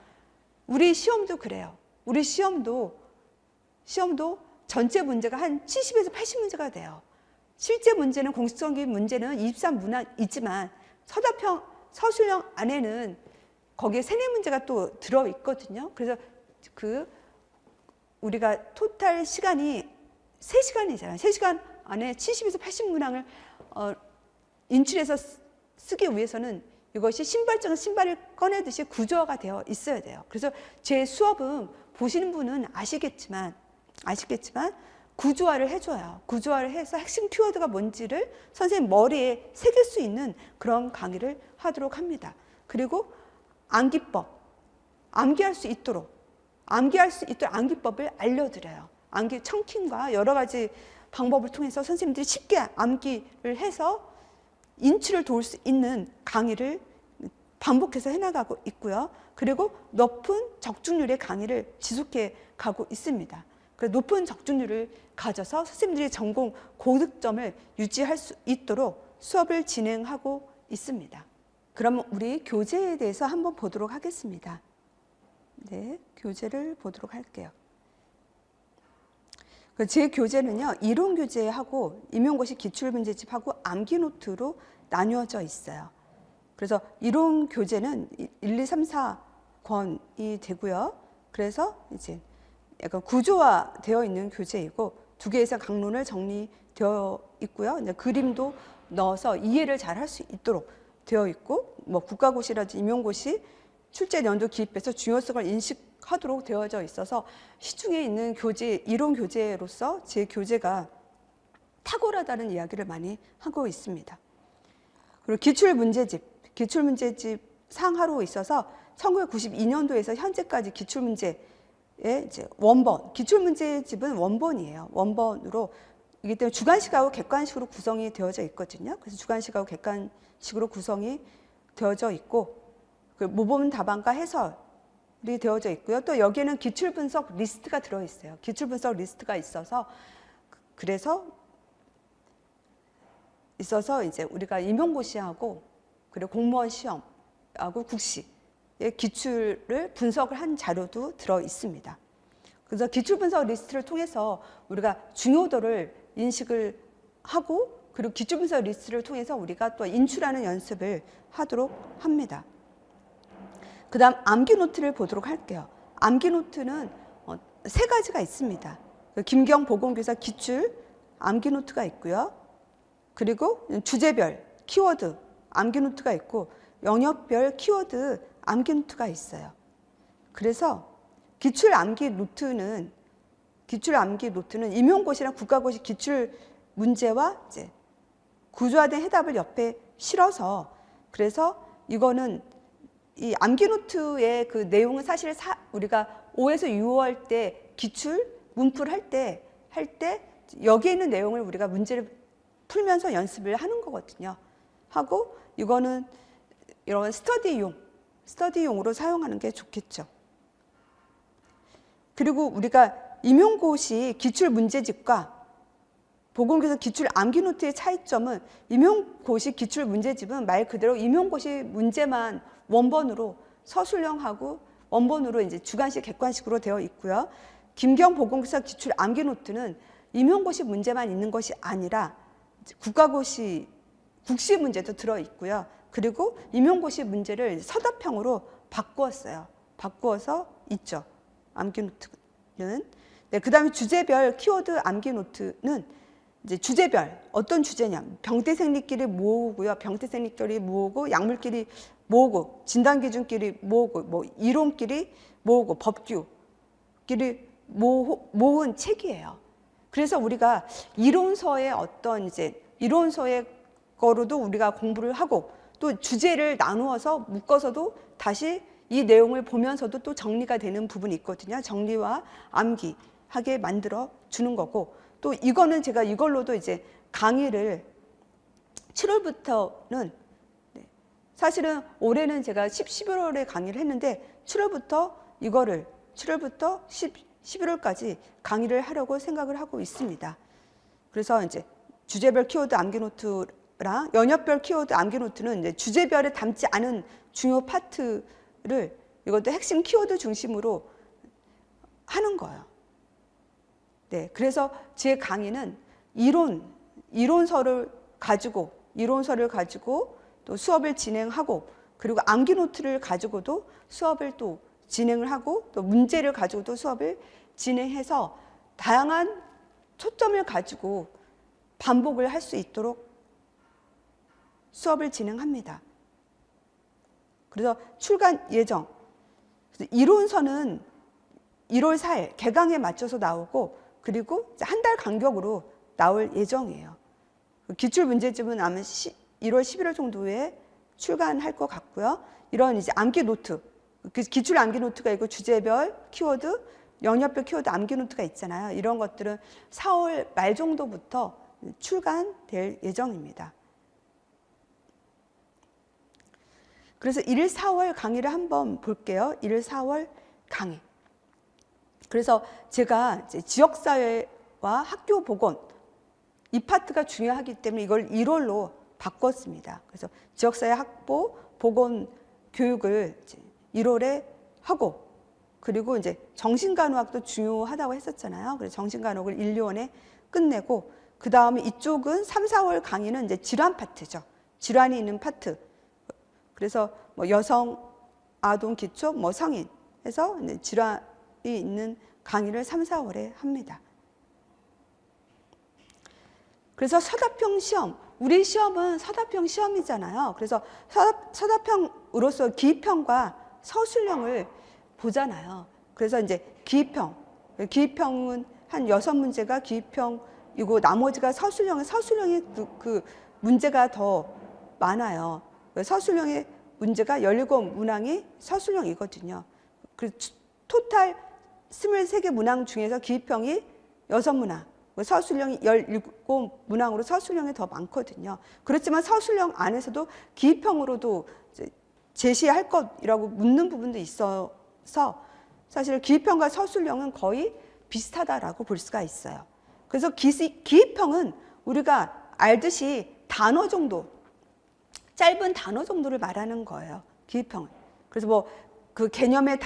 우리 시험도 그래요. 우리 시험도 전체 문제가 한 70에서 80문제가 돼요. 실제 문제는 공식적인 문제는 23문항 있지만 서술형 안에는 거기에 세네 문제가 또 들어 있거든요. 그래서 우리가 토탈 시간이 3시간이잖아요. 3시간 안에 70에서 80문항을 인출해서 쓰기 위해서는 이것이 신발을 꺼내듯이 구조화가 되어 있어야 돼요. 그래서 제 수업은 보시는 분은 아시겠지만 구조화를 해줘요. 구조화를 해서 핵심 키워드가 뭔지를 선생님 머리에 새길 수 있는 그런 강의를 하도록 합니다. 그리고 암기할 수 있도록 암기법을 알려드려요. 암기 청킹과 여러 가지 방법을 통해서 선생님들이 쉽게 암기를 해서 인출을 도울 수 있는 강의를 반복해서 해나가고 있고요. 그리고 높은 적중률의 강의를 지속해 가고 있습니다. 그래서 높은 적중률을 가져서 선생님들이 전공 고득점을 유지할 수 있도록 수업을 진행하고 있습니다. 그럼 우리 교재에 대해서 한번 보도록 하겠습니다. 네, 교재를 보도록 할게요. 제 교재는요, 이론 교재하고 임용고시 기출문제집하고 암기 노트로 나뉘어져 있어요. 그래서 이론 교재는 1, 2, 3, 4권이 되고요. 그래서 이제 약간 구조화되어 있는 교재이고 2개 이상 강론을 정리되어 있고요. 이제 그림도 넣어서 이해를 잘 할 수 있도록 되어 있고, 뭐 국가고시라든지 임용고시 출제 연도 기입해서 중요성을 인식하도록 되어져 있어서 시중에 있는 이론 교재로서 제 교재가 탁월하다는 이야기를 많이 하고 있습니다. 그리고 기출문제집 상하로 있어서 1992년도에서 현재까지 기출문제의 이제 원본, 기출문제집은 원본이에요. 원본으로 이기 때문에 주관식하고 객관식으로 구성이 되어져 있거든요. 그래서 주관식하고 객관식으로 구성이 되어져 있고, 그 모범 답안과 해설이 되어져 있고요. 또 여기에는 기출분석 리스트가 들어있어요. 기출분석 리스트가 있어서 이제 우리가 임용고시하고 그리고 공무원 시험하고 국시의 기출을 분석을 한 자료도 들어 있습니다. 그래서 기출분석 리스트를 통해서 우리가 중요도를 인식을 하고, 그리고 기출분석 리스트를 통해서 우리가 또 인출하는 연습을 하도록 합니다. 그 다음 암기 노트를 보도록 할게요. 암기 노트는 3가지가 있습니다. 김경 보건교사 기출 암기 노트가 있고요. 그리고 주제별 키워드 암기 노트가 있고 영역별 키워드 암기 노트가 있어요. 그래서 기출 암기 노트는 임용고시랑 국가고시 기출 문제와 이제 구조화된 해답을 옆에 실어서, 그래서 이거는 이 암기 노트의 그 내용은 사실 우리가 5에서 6월 때 기출 문풀 할 때 여기에 있는 내용을 우리가 문제를 풀면서 연습을 하는 거거든요. 하고 이거는 이런 스터디용으로 사용하는 게 좋겠죠. 그리고 우리가 임용고시 기출 문제집과 보건교사 기출 암기 노트의 차이점은, 임용고시 기출 문제집은 말 그대로 임용고시 문제만 원본으로 서술형하고 원본으로 이제 주관식 객관식으로 되어 있고요. 김경 보건교사 기출 암기 노트는 임용고시 문제만 있는 것이 아니라 국가고시 국시 문제도 들어 있고요. 그리고 임용고시 문제를 서답형으로 바꾸어서 있죠. 암기 노트는. 네, 그다음에 주제별 키워드 암기 노트는 이제 주제별 어떤 주제냐, 병태생리끼리 모으고요. 병태생리끼리 모으고, 약물끼리 모으고, 진단기준끼리 모으고, 뭐 이론끼리 모으고, 법규끼리 모은 책이에요. 그래서 우리가 이론서의 거로도 우리가 공부를 하고, 또 주제를 나누어서 묶어서도 다시 이 내용을 보면서도 또 정리가 되는 부분이 있거든요. 정리와 암기하게 만들어 주는 거고, 또 이거는 제가 이걸로도 이제 강의를 7월부터는 사실은 올해는 제가 11월에 강의를 했는데 7월부터 11월까지 강의를 하려고 생각을 하고 있습니다. 그래서 이제 주제별 키워드 암기 노트랑 연역별 키워드 암기 노트는 이제 주제별에 담지 않은 중요 파트를 이것도 핵심 키워드 중심으로 하는 거예요. 네, 그래서 제 강의는 이론서를 가지고 또 수업을 진행하고, 그리고 암기 노트를 가지고도 수업을 또 진행을 하고, 또 문제를 가지고도 수업을 진행해서 다양한 초점을 가지고 반복을 할 수 있도록 수업을 진행합니다. 그래서 출간 예정, 이론서는 1월 4일 개강에 맞춰서 나오고, 그리고 한 달 간격으로 나올 예정이에요. 기출 문제집은 아마 1월 11월 정도에 출간할 것 같고요. 이런 이제 암기 노트, 기출 암기 노트가 있고 주제별 키워드, 영역별 키워드 암기 노트가 있잖아요. 이런 것들은 4월 말 정도부터 출간될 예정입니다. 그래서 1, 4월 강의를 한번 볼게요. 1, 4월 강의. 그래서 제가 이제 지역사회와 학교 보건, 이 파트가 중요하기 때문에 이걸 1월로 바꿨습니다. 그래서 지역사회 학보, 보건 교육을 이제 1월에 하고, 그리고 이제 정신간호학도 중요하다고 했었잖아요. 그래서 정신간호학을 1, 2월에 끝내고, 그 다음에 이쪽은 3, 4월 강의는 이제 질환 파트죠. 질환이 있는 파트. 그래서 뭐 여성, 아동, 기초, 뭐 성인 해서 질환이 있는 강의를 3, 4월에 합니다. 그래서 서답형 시험, 우리 시험은 서답형 시험이잖아요. 그래서 서답형으로서 기입형과 서술형을 보잖아요. 그래서 이제 기입형은 한 6문제가 기입형이고 나머지가 서술형이 그 문제가 더 많아요. 서술형의 문제가 17문항이 서술형이거든요. 그래서 토탈 23개 문항 중에서 기입형이 6문항, 서술형이 17문항으로 서술형이 더 많거든요. 그렇지만 서술형 안에서도 기입형으로도 제시할 것이라고 묻는 부분도 있어서 사실 기입형과 서술형은 거의 비슷하다라고 볼 수가 있어요. 그래서 기입형은 우리가 알듯이 단어 정도, 짧은 단어 정도를 말하는 거예요. 기입형은. 그래서 뭐 그 개념의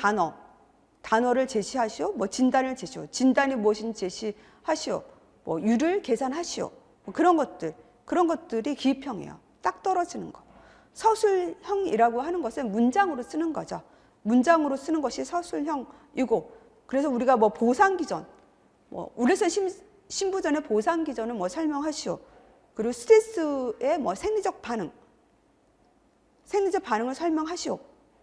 단어를 제시하시오, 뭐 진단을 제시오, 진단이 무엇인지 제시하시오, 뭐 유를 계산하시오, 뭐 그런 것들이 기입형이에요. 딱 떨어지는 거. 서술형이라고 하는 것은 문장으로 쓰는 거죠. 문장으로 쓰는 것이 서술형이고, 그래서 우리가 뭐 보상기전, 뭐 우려선 신부전의 보상기전을 뭐 설명하시오, 그리고 스트레스의 뭐 생리적 반응을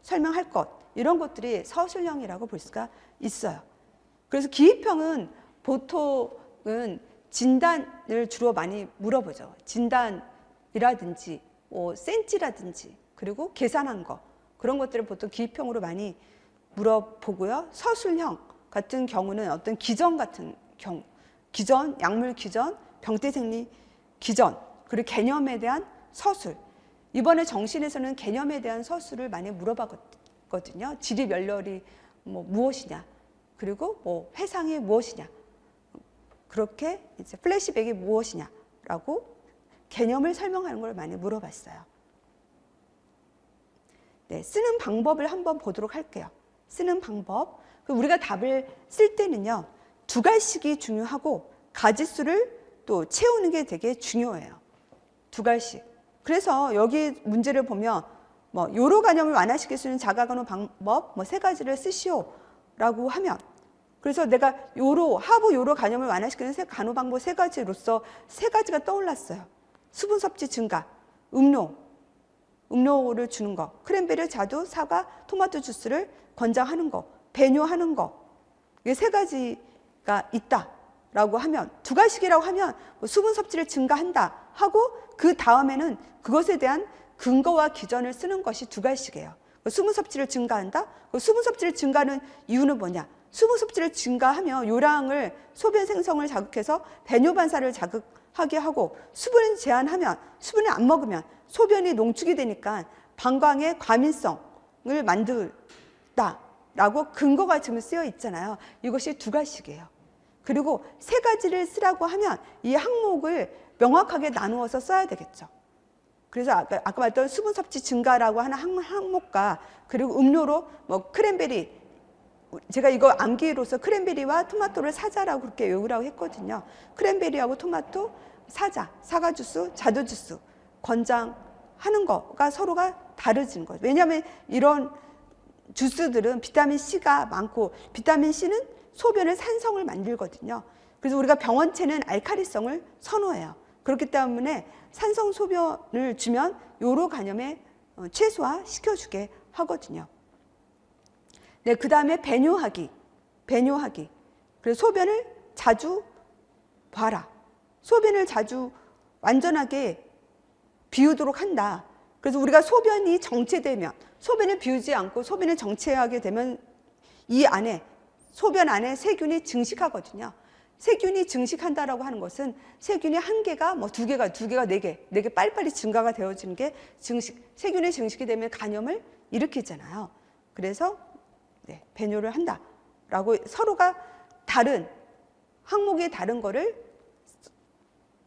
설명할 것, 이런 것들이 서술형이라고 볼 수가 있어요. 그래서 기입형은 보통은 진단을 주로 많이 물어보죠. 진단이라든지 뭐 센치라든지, 그리고 계산한 거, 그런 것들을 보통 기입형으로 많이 물어보고요. 서술형 같은 경우는 어떤 기전 같은 경우, 기전, 약물 기전, 병태생리 기전, 그리고 개념에 대한 서술. 이번에 정신에서는 개념에 대한 서술을 많이 물어봤거든요. 질이멸렬이 뭐 무엇이냐, 그리고 뭐 회상이 무엇이냐, 그렇게 이제 플래시백이 무엇이냐라고 개념을 설명하는 걸 많이 물어봤어요. 네, 쓰는 방법을 한번 보도록 할게요. 쓰는 방법. 우리가 답을 쓸 때는요, 두 갈씩이 중요하고 가지수를 또 채우는 게 되게 중요해요. 두 갈씩. 그래서 여기 문제를 보면 뭐 요로 간염을 완화시킬 수 있는 자가간호 방법 뭐 3가지를 쓰시오라고 하면, 그래서 내가 하부 요로 간염을 완화시키는 간호 방법 3가지로서 3가지가 떠올랐어요. 수분 섭취 증가, 음료를 주는 거, 크랜베리, 자두, 사과, 토마토 주스를 권장하는 거, 배뇨하는 거, 이게 3가지가 있다라고 하면, 두 갈씩이라고 하면 수분 섭취를 증가한다 하고, 그 다음에는 그것에 대한 근거와 기전을 쓰는 것이 두 갈씩이에요. 수분 섭취를 증가한다? 수분 섭취를 증가하는 이유는 뭐냐? 수분 섭취를 증가하면 요량을 소변 생성을 자극해서 배뇨 반사를 자극하게 하고 수분을 제한하면 수분을 안 먹으면 소변이 농축이 되니까 방광의 과민성을 만들다라고 근거가 지금 쓰여 있잖아요. 이것이 두 가지씩이에요. 그리고 세 가지를 쓰라고 하면 이 항목을 명확하게 나누어서 써야 되겠죠. 그래서 아까 말했던 수분 섭취 증가라고 하는 항목과 그리고 음료로 뭐 크랜베리, 제가 이거 암기로서 크랜베리와 토마토를 사자라고 그렇게 외우라고 했거든요. 크랜베리하고 토마토, 사자, 사과 주스, 자두 주스 권장하는 거가 서로가 다르진 거예요. 왜냐하면 이런 주스들은 비타민 C가 많고 비타민 C는 소변의 산성을 만들거든요. 그래서 우리가 병원체는 알칼리성을 선호해요. 그렇기 때문에 산성 소변을 주면 요로 간염에 최소화 시켜주게 하거든요. 네, 그 다음에 배뇨하기. 그래서 소변을 자주 봐라. 소변을 자주 완전하게 비우도록 한다. 그래서 우리가 소변이 정체되면, 소변을 비우지 않고 소변을 정체하게 되면 이 안에, 소변 안에 세균이 증식하거든요. 세균이 증식한다라고 하는 것은 세균이 한 개가 뭐 두 개가 네 개 빨리빨리 증가가 되어지는 게 증식, 세균이 증식이 되면 간염을 일으키잖아요. 그래서 네, 배뇨를 한다라고 서로가 다른 항목이 다른 거를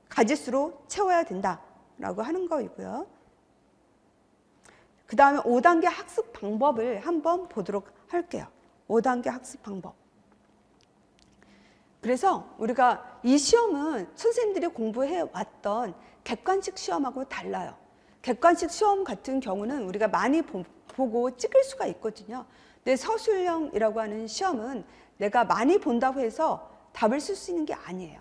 가짓수로 채워야 된다라고 하는 거이고요. 그 다음에 5단계 학습 방법을 한번 보도록 할게요. 5단계 학습 방법. 그래서 우리가 이 시험은 선생님들이 공부해 왔던 객관식 시험하고 달라요. 객관식 시험 같은 경우는 우리가 많이 보고 찍을 수가 있거든요. 근데 서술형이라고 하는 시험은 내가 많이 본다고 해서 답을 쓸 수 있는 게 아니에요.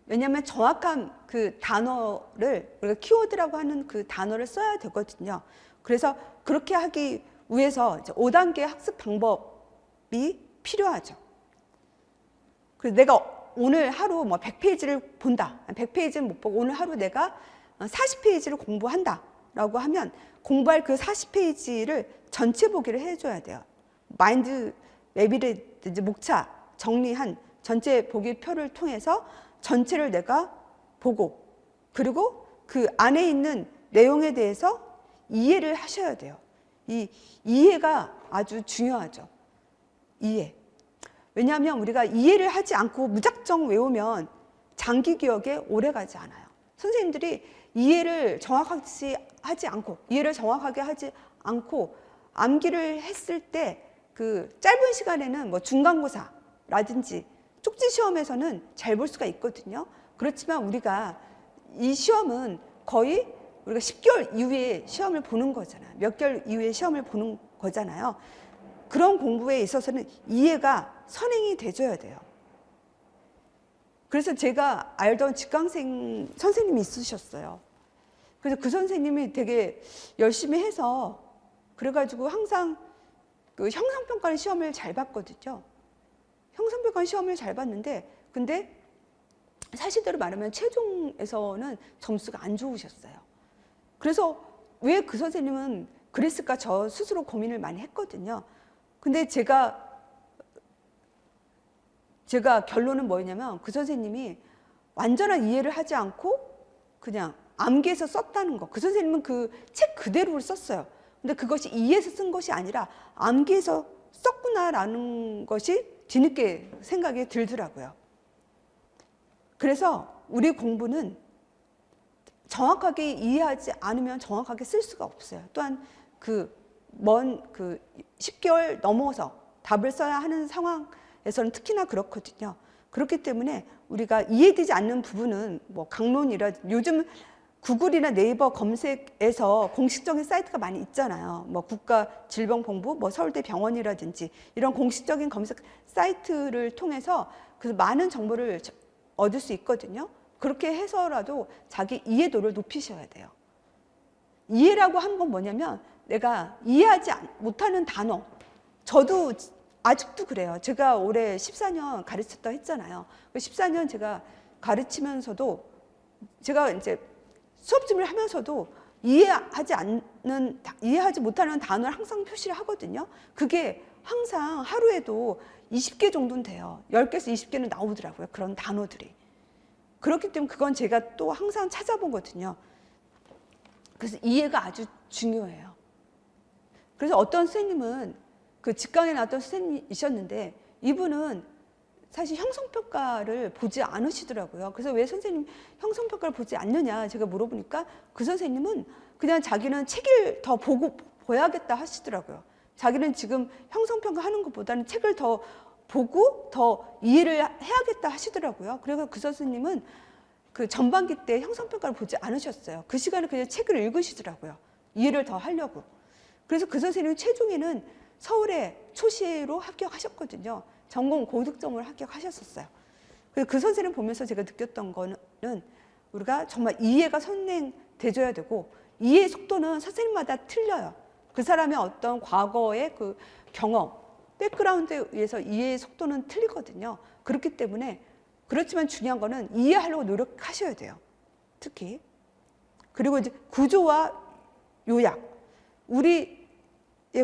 왜냐하면 정확한 그 단어를, 우리가 키워드라고 하는 그 단어를 써야 되거든요. 그래서 그렇게 하기 위해서 5단계 학습 방법이 필요하죠. 그래서 내가 오늘 하루 뭐 100페이지를 본다. 100페이지는 못 보고 오늘 하루 내가 40페이지를 공부한다라고 하면 공부할 그 40페이지를 전체 보기를 해줘야 돼요. 마인드 맵이라든지 목차 정리한 전체 보기 표를 통해서 전체를 내가 보고 그리고 그 안에 있는 내용에 대해서 이해를 하셔야 돼요. 이 이해가 아주 중요하죠. 이해. 왜냐하면 우리가 이해를 하지 않고 무작정 외우면 장기 기억에 오래 가지 않아요. 선생님들이 이해를 정확하게 하지 않고 암기를 했을 때 그 짧은 시간에는 뭐 중간고사라든지 쪽지 시험에서는 잘 볼 수가 있거든요. 그렇지만 우리가 이 시험은 거의 우리가 10개월 이후에 시험을 보는 거잖아요. 몇 개월 이후에 시험을 보는 거잖아요. 그런 공부에 있어서는 이해가 선행이 돼줘야 돼요. 그래서 제가 알던 직강생 선생님이 있으셨어요. 그래서 그 선생님이 되게 열심히 해서 그래가지고 항상 그 형성평가는 시험을 잘 봤거든요. 형성평가는 시험을 잘 봤는데 근데 사실대로 말하면 최종에서는 점수가 안 좋으셨어요. 그래서 왜 그 선생님은 그랬을까 저 스스로 고민을 많이 했거든요. 근데 제가 결론은 뭐였냐면 그 선생님이 완전한 이해를 하지 않고 그냥 암기해서 썼다는 거. 그 선생님은 그 책 그대로를 썼어요. 근데 그것이 이해해서 쓴 것이 아니라 암기해서 썼구나라는 것이 뒤늦게 생각이 들더라고요. 그래서 우리 공부는 정확하게 이해하지 않으면 정확하게 쓸 수가 없어요. 또한 그 10개월 넘어서 답을 써야 하는 상황에서는 특히나 그렇거든요. 그렇기 때문에 우리가 이해되지 않는 부분은 뭐 강론이라든지 요즘 구글이나 네이버 검색에서 공식적인 사이트가 많이 있잖아요. 뭐 국가질병본부, 뭐 서울대병원이라든지 이런 공식적인 검색 사이트를 통해서 그 많은 정보를 얻을 수 있거든요. 그렇게 해서라도 자기 이해도를 높이셔야 돼요. 이해라고 하는 건 뭐냐면 내가 이해하지 못하는 단어. 저도 아직도 그래요. 제가 올해 14년 가르쳤다 했잖아요. 14년 제가 가르치면서도 제가 이제 수업집을 하면서도 이해하지 못하는 단어를 항상 표시를 하거든요. 그게 항상 하루에도 20개 정도는 돼요. 10개에서 20개는 나오더라고요. 그런 단어들이. 그렇기 때문에 그건 제가 또 항상 찾아보거든요. 그래서 이해가 아주 중요해요. 그래서 어떤 선생님은 그 직강에 나왔던 선생님이셨는데 이분은 사실 형성평가를 보지 않으시더라고요. 그래서 왜 선생님 형성평가를 보지 않느냐 제가 물어보니까 그 선생님은 그냥 자기는 책을 더 보야겠다 하시더라고요. 자기는 지금 형성평가 하는 것보다는 책을 더 보고 더 이해를 해야겠다 하시더라고요. 그래서 그 선생님은 그 전반기 때 형성평가를 보지 않으셨어요. 그 시간에 그냥 책을 읽으시더라고요. 이해를 더 하려고. 그래서 그 선생님은 최종에는 서울에 초시로 합격하셨거든요. 전공 고득점으로 합격하셨었어요. 그래서 그 선생님 보면서 제가 느꼈던 거는 우리가 정말 이해가 선행돼줘야 되고 이해 속도는 선생님마다 틀려요. 그 사람의 어떤 과거의 그 경험, 백그라운드에 의해서 이해의 속도는 틀리거든요. 그렇기 때문에 그렇지만 중요한 거는 이해하려고 노력하셔야 돼요. 특히. 그리고 이제 구조와 요약. 우리의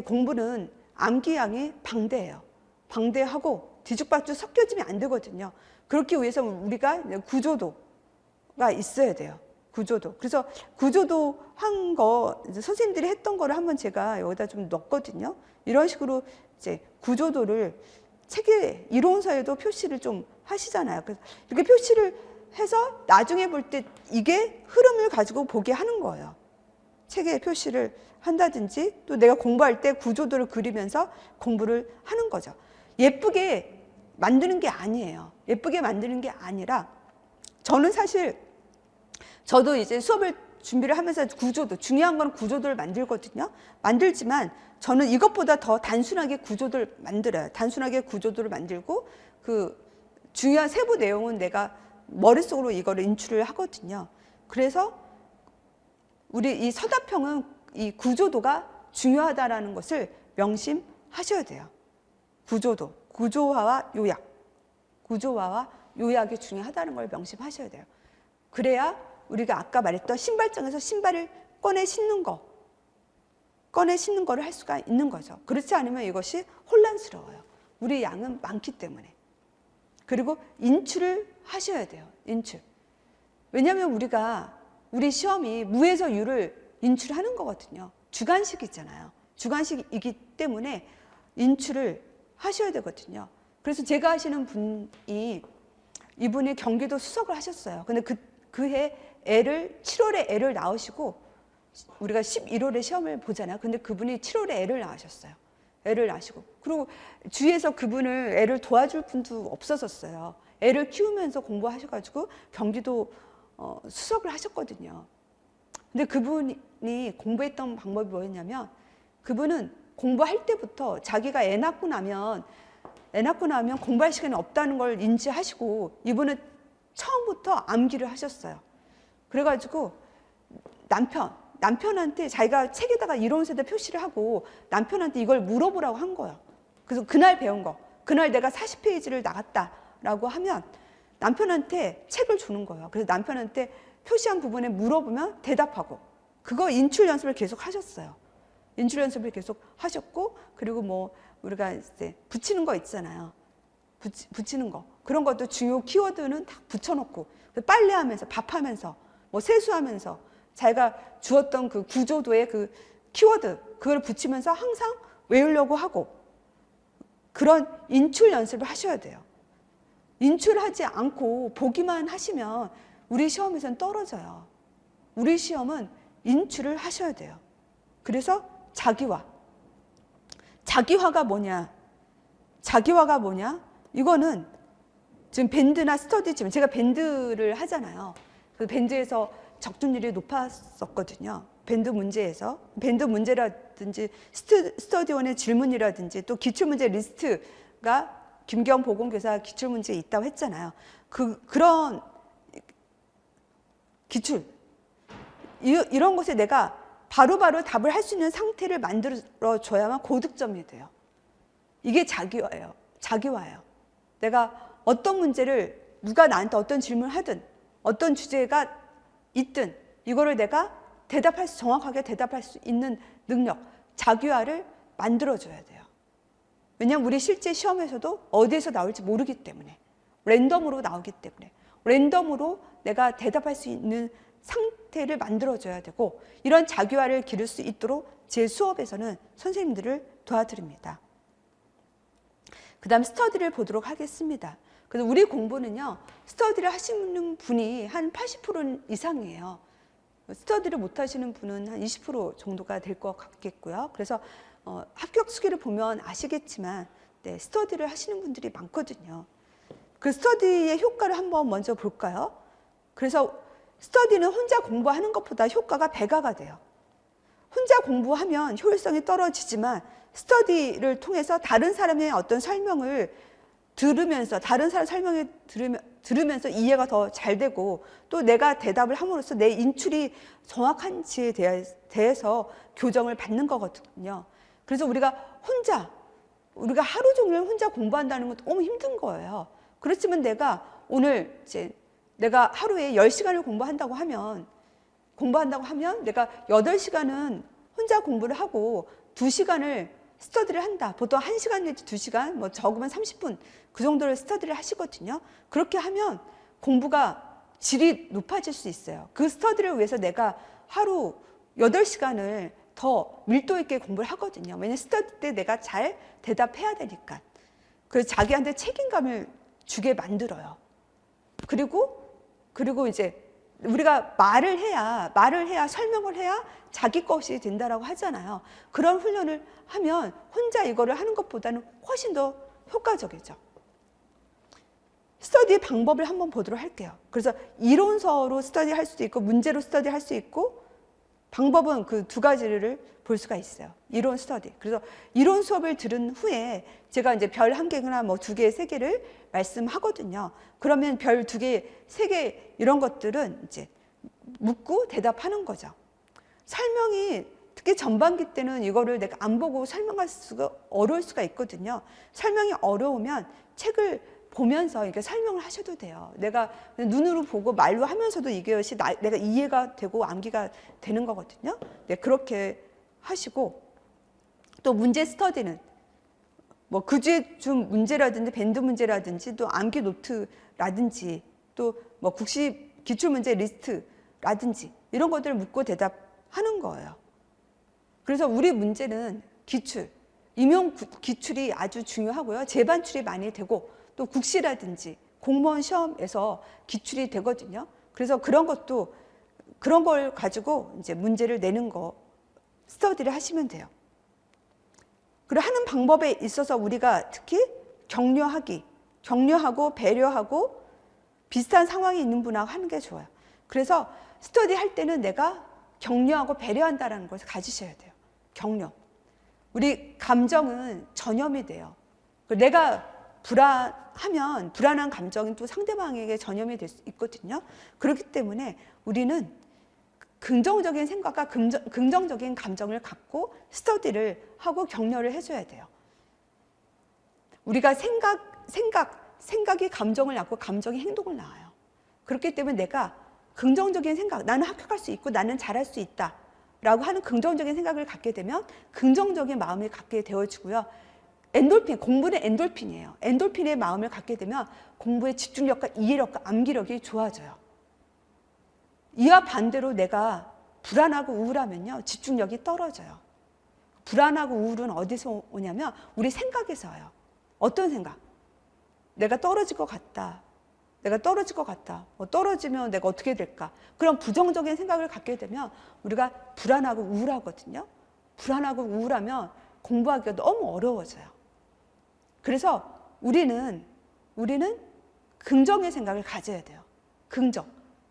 공부는 암기양이 방대해요. 방대하고 뒤죽박죽 섞여지면 안 되거든요. 그렇기 위해서 우리가 구조도가 있어야 돼요. 구조도. 그래서 구조도 한 거, 선생님들이 했던 거를 한번 제가 여기다 좀 넣었거든요. 이런 식으로 이제 구조도를 책의 이론서에도 표시를 좀 하시잖아요. 그래서 이렇게 표시를 해서 나중에 볼 때 이게 흐름을 가지고 보게 하는 거예요. 책에 표시를 한다든지 또 내가 공부할 때 구조도를 그리면서 공부를 하는 거죠. 예쁘게 만드는 게 아니에요. 예쁘게 만드는 게 아니라 저는 사실 저도 이제 수업을 준비를 하면서 구조도, 중요한 건 구조도를 만들거든요. 만들지만 저는 이것보다 더 단순하게 구조도를 만들어요. 단순하게 구조도를 만들고 그 중요한 세부 내용은 내가 머릿속으로 이거를 인출을 하거든요. 그래서 우리 이 서답형은 이 구조도가 중요하다라는 것을 명심하셔야 돼요. 구조도, 구조화와 요약. 구조화와 요약이 중요하다는 걸 명심하셔야 돼요. 그래야 우리가 아까 말했던 신발장에서 신발을 꺼내 신는 거를 할 수가 있는 거죠. 그렇지 않으면 이것이 혼란스러워요. 우리 양은 많기 때문에. 그리고 인출을 하셔야 돼요. 인출. 왜냐하면 우리 시험이 무에서 유를 인출하는 거거든요. 주관식이잖아요. 주관식이기 때문에 인출을 하셔야 되거든요. 그래서 제가 아시는 분이 이분이 경기도 수석을 하셨어요. 근데 그해 7월에 애를 낳으시고 우리가 11월에 시험을 보잖아요. 근데 그분이 7월에 애를 낳으셨어요. 애를 낳으시고. 그리고 주위에서 그분을 애를 도와줄 분도 없었었어요. 애를 키우면서 공부하셔가지고 경기도 수석을 하셨거든요. 근데 그분이 공부했던 방법이 뭐였냐면 그분은 공부할 때부터 자기가 애 낳고 나면 공부할 시간이 없다는 걸 인지하시고 이분은 처음부터 암기를 하셨어요. 그래가지고 남편한테 자기가 책에다가 이론서에다 표시를 하고 남편한테 이걸 물어보라고 한 거예요. 그래서 그날 배운 거, 그날 내가 40페이지를 나갔다라고 하면 남편한테 책을 주는 거예요. 그래서 남편한테 표시한 부분에 물어보면 대답하고 그거 인출 연습을 계속 하셨어요. 인출 연습을 계속 하셨고 그리고 뭐 우리가 이제 붙이는 거 있잖아요. 붙이는 거 그런 것도 중요 키워드는 다 붙여놓고 빨래하면서 밥하면서 뭐 세수하면서 자기가 주었던 그 구조도의 그 키워드 그걸 붙이면서 항상 외우려고 하고 그런 인출 연습을 하셔야 돼요. 인출하지 않고 보기만 하시면 우리 시험에서는 떨어져요. 우리 시험은 인출을 하셔야 돼요. 그래서 자기화가 뭐냐? 이거는 지금 밴드나 스터디지만 제가 밴드를 하잖아요. 그 밴드에서 적중률이 높았었거든요. 밴드 문제라든지 스터디원의 질문이라든지 또 기출문제 리스트가 김경 보건교사 기출문제에 있다고 했잖아요. 그런 기출 이런 것에 내가 바로바로 답을 할 수 있는 상태를 만들어줘야만 고득점이 돼요. 이게 자기화예요. 내가 어떤 문제를 누가 나한테 어떤 질문을 하든 어떤 주제가 있든 이거를 내가 정확하게 대답할 수 있는 능력, 자기화를 만들어줘야 돼요. 왜냐하면 우리 실제 시험에서도 어디에서 나올지 모르기 때문에, 랜덤으로 나오기 때문에, 랜덤으로 내가 대답할 수 있는 상태를 만들어줘야 되고, 이런 자기화를 기를 수 있도록 제 수업에서는 선생님들을 도와드립니다. 그 다음 스터디를 보도록 하겠습니다. 그래서 우리 공부는요, 스터디를 하시는 분이 한 80% 이상이에요. 스터디를 못 하시는 분은 한 20% 정도가 될 것 같겠고요. 그래서 합격 수기를 보면 아시겠지만, 네, 스터디를 하시는 분들이 많거든요. 그 스터디의 효과를 한번 먼저 볼까요? 그래서 스터디는 혼자 공부하는 것보다 효과가 배가가 돼요. 혼자 공부하면 효율성이 떨어지지만, 스터디를 통해서 다른 사람의 어떤 설명을 들으면서, 다른 사람 설명을 들으면서 이해가 더 잘 되고, 또 내가 대답을 함으로써 내 인출이 정확한지에 대해서 교정을 받는 거거든요. 그래서 우리가 하루 종일 혼자 공부한다는 건 너무 힘든 거예요. 그렇지만 내가 하루에 10시간을 공부한다고 하면 내가 8시간은 혼자 공부를 하고 2시간을 스터디를 한다. 보통 1시간 내지 2시간, 뭐 적으면 30분 그 정도를 스터디를 하시거든요. 그렇게 하면 공부가 질이 높아질 수 있어요. 그 스터디를 위해서 내가 하루 8시간을 더 밀도 있게 공부를 하거든요. 왜냐하면 스터디 때 내가 잘 대답해야 되니까. 그래서 자기한테 책임감을 주게 만들어요. 그리고 이제 우리가 말을 해야 설명을 해야 자기 것이 된다라고 하잖아요. 그런 훈련을 하면 혼자 이거를 하는 것보다는 훨씬 더 효과적이죠. 스터디 방법을 한번 보도록 할게요. 그래서 이론서로 스터디 할 수도 있고 문제로 스터디 할 수 있고, 방법은 그 두 가지를 볼 수가 있어요. 이론 스터디. 그래서 이론 수업을 들은 후에 제가 이제 별 1개나 뭐 2개, 3개를 말씀하거든요. 그러면 별 2개, 3개 이런 것들은 이제 묻고 대답하는 거죠. 설명이 특히 전반기 때는 이거를 내가 안 보고 설명할 수가 어려울 수가 있거든요. 설명이 어려우면 책을 보면서 이렇게 설명을 하셔도 돼요. 내가 눈으로 보고 말로 하면서도 이것이 내가 이해가 되고 암기가 되는 거거든요. 네, 그렇게 하시고, 또 문제 스터디는 뭐 그 주에 좀 문제라든지 밴드 문제라든지 또 암기 노트라든지 또 뭐 국시 기출문제 리스트라든지 이런 것들을 묻고 대답하는 거예요. 그래서 우리 문제는 임용 기출이 아주 중요하고요. 재반출이 많이 되고, 또 국시라든지 공무원 시험에서 기출이 되거든요. 그래서 그런 걸 가지고 이제 문제를 내는 거 스터디를 하시면 돼요. 그리고 하는 방법에 있어서 우리가 특히 격려하고 배려하고 비슷한 상황이 있는 분하고 하는 게 좋아요. 그래서 스터디 할 때는 내가 격려하고 배려한다는 것을 가지셔야 돼요. 격려. 우리 감정은 전염이 돼요. 내가 불안한 감정이 또 상대방에게 전염이 될 수 있거든요. 그렇기 때문에 우리는 긍정적인 생각과 긍정적인 감정을 갖고 스터디를 하고 격려를 해줘야 돼요. 우리가 생각이 감정을 낳고 감정이 행동을 낳아요. 그렇기 때문에 내가 긍정적인 생각, 나는 합격할 수 있고 나는 잘할 수 있다 라고 하는 긍정적인 생각을 갖게 되면 긍정적인 마음을 갖게 되어지고요. 공부는 엔돌핀이에요. 엔돌핀의 마음을 갖게 되면 공부의 집중력과 이해력과 암기력이 좋아져요. 이와 반대로 내가 불안하고 우울하면요, 집중력이 떨어져요. 불안하고 우울은 어디서 오냐면 우리 생각에서 와요. 어떤 생각? 내가 떨어질 것 같다. 떨어지면 내가 어떻게 될까? 그런 부정적인 생각을 갖게 되면 우리가 불안하고 우울하거든요. 불안하고 우울하면 공부하기가 너무 어려워져요. 그래서 우리는 긍정의 생각을 가져야 돼요.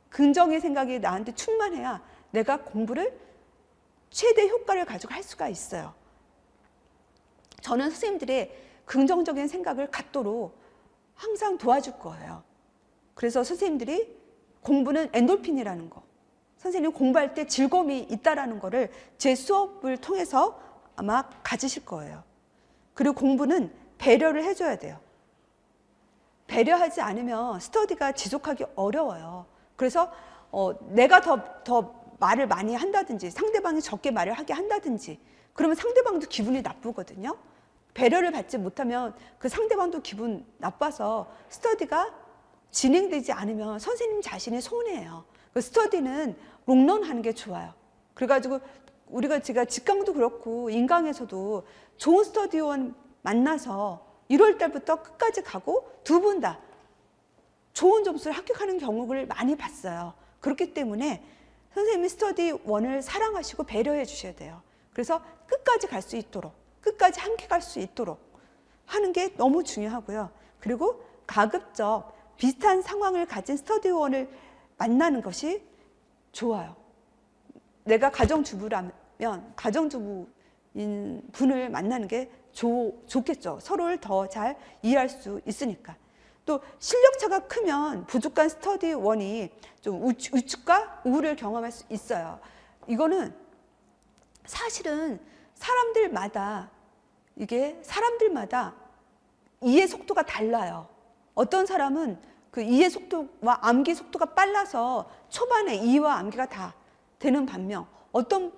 긍정의 생각이 나한테 충만해야 내가 공부를 최대 효과를 가지고 할 수가 있어요. 저는 선생님들의 긍정적인 생각을 갖도록 항상 도와줄 거예요. 그래서 선생님들이 공부는 엔돌핀이라는 거, 선생님 공부할 때 즐거움이 있다라는 거를 제 수업을 통해서 아마 가지실 거예요. 그리고 공부는 배려를 해줘야 돼요. 배려하지 않으면 스터디가 지속하기 어려워요. 그래서 내가 더 말을 많이 한다든지 상대방이 적게 말을 하게 한다든지 그러면 상대방도 기분이 나쁘거든요. 배려를 받지 못하면 그 상대방도 기분 나빠서 스터디가 진행되지 않으면 선생님 자신이 손해예요. 그 스터디는 롱런하는 게 좋아요. 그래가지고 제가 직강도 그렇고 인강에서도 좋은 스터디원 만나서 1월 달부터 끝까지 가고 두 분 다 좋은 점수를 합격하는 경우를 많이 봤어요. 그렇기 때문에 선생님이 스터디원을 사랑하시고 배려해 주셔야 돼요. 그래서 끝까지 갈 수 있도록, 끝까지 함께 갈 수 있도록 하는 게 너무 중요하고요. 그리고 가급적 비슷한 상황을 가진 스터디원을 만나는 것이 좋아요. 내가 가정주부라면 가정주부인 분을 만나는 게 좋겠죠. 서로를 더 잘 이해할 수 있으니까. 또 실력차가 크면 부족한 스터디원이 좀 위축과 우울을 경험할 수 있어요. 이거는 사실은 사람들마다 이해 속도가 달라요. 어떤 사람은 그 이해 속도와 암기 속도가 빨라서 초반에 이해와 암기가 다 되는 반면 어떤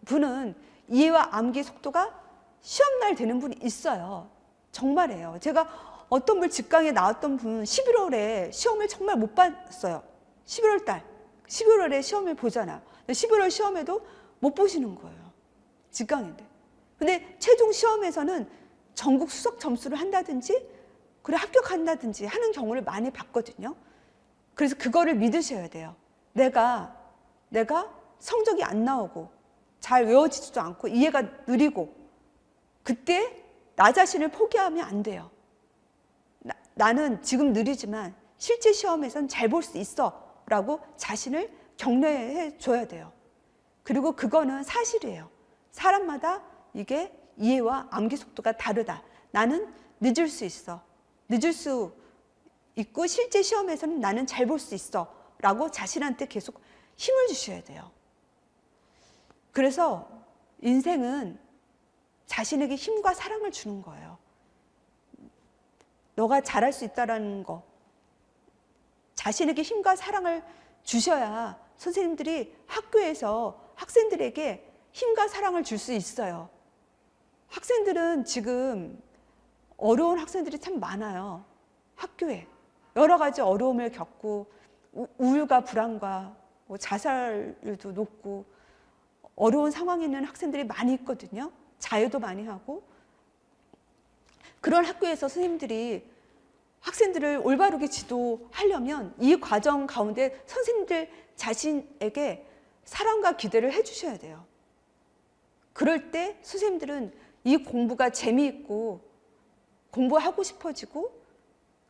분은 이해와 암기 속도가 시험날 되는 분이 있어요. 정말이에요. 제가 어떤 분 직강에 나왔던 분 11월에 시험을 정말 못 봤어요. 11월에 시험을 보잖아요. 11월 시험에도 못 보시는 거예요. 직강인데. 근데 최종 시험에서는 전국 수석 점수를 한다든지 그래 합격한다든지 하는 경우를 많이 봤거든요. 그래서 그거를 믿으셔야 돼요. 내가 성적이 안 나오고 잘 외워지지도 않고 이해가 느리고 그때 나 자신을 포기하면 안 돼요. 나는 지금 느리지만 실제 시험에선 잘 볼 수 있어 라고 자신을 격려해 줘야 돼요. 그리고 그거는 사실이에요. 사람마다 이게 이해와 암기 속도가 다르다. 나는 늦을 수 있어. 늦을 수 있고 실제 시험에서는 나는 잘 볼 수 있어 라고 자신한테 계속 힘을 주셔야 돼요. 그래서 인생은 자신에게 힘과 사랑을 주는 거예요. 너가 잘할 수 있다라는 거, 자신에게 힘과 사랑을 주셔야 선생님들이 학교에서 학생들에게 힘과 사랑을 줄 수 있어요. 학생들은 지금 어려운 학생들이 참 많아요. 학교에 여러 가지 어려움을 겪고 우울과 불안과 자살률도 높고 어려운 상황에 있는 학생들이 많이 있거든요. 자유도 많이 하고 그런 학교에서 선생님들이 학생들을 올바르게 지도하려면 이 과정 가운데 선생님들 자신에게 사랑과 기대를 해주셔야 돼요. 그럴 때 선생님들은 이 공부가 재미있고 공부하고 싶어지고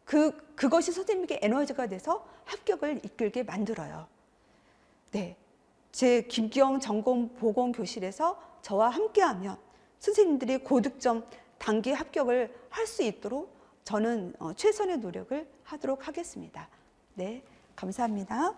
그것이 선생님에게 에너지가 돼서 합격을 이끌게 만들어요. 네, 제 김기영 전공보건교실에서 저와 함께하면 선생님들이 고득점 단기 합격을 할 수 있도록 저는 최선의 노력을 하도록 하겠습니다. 네, 감사합니다.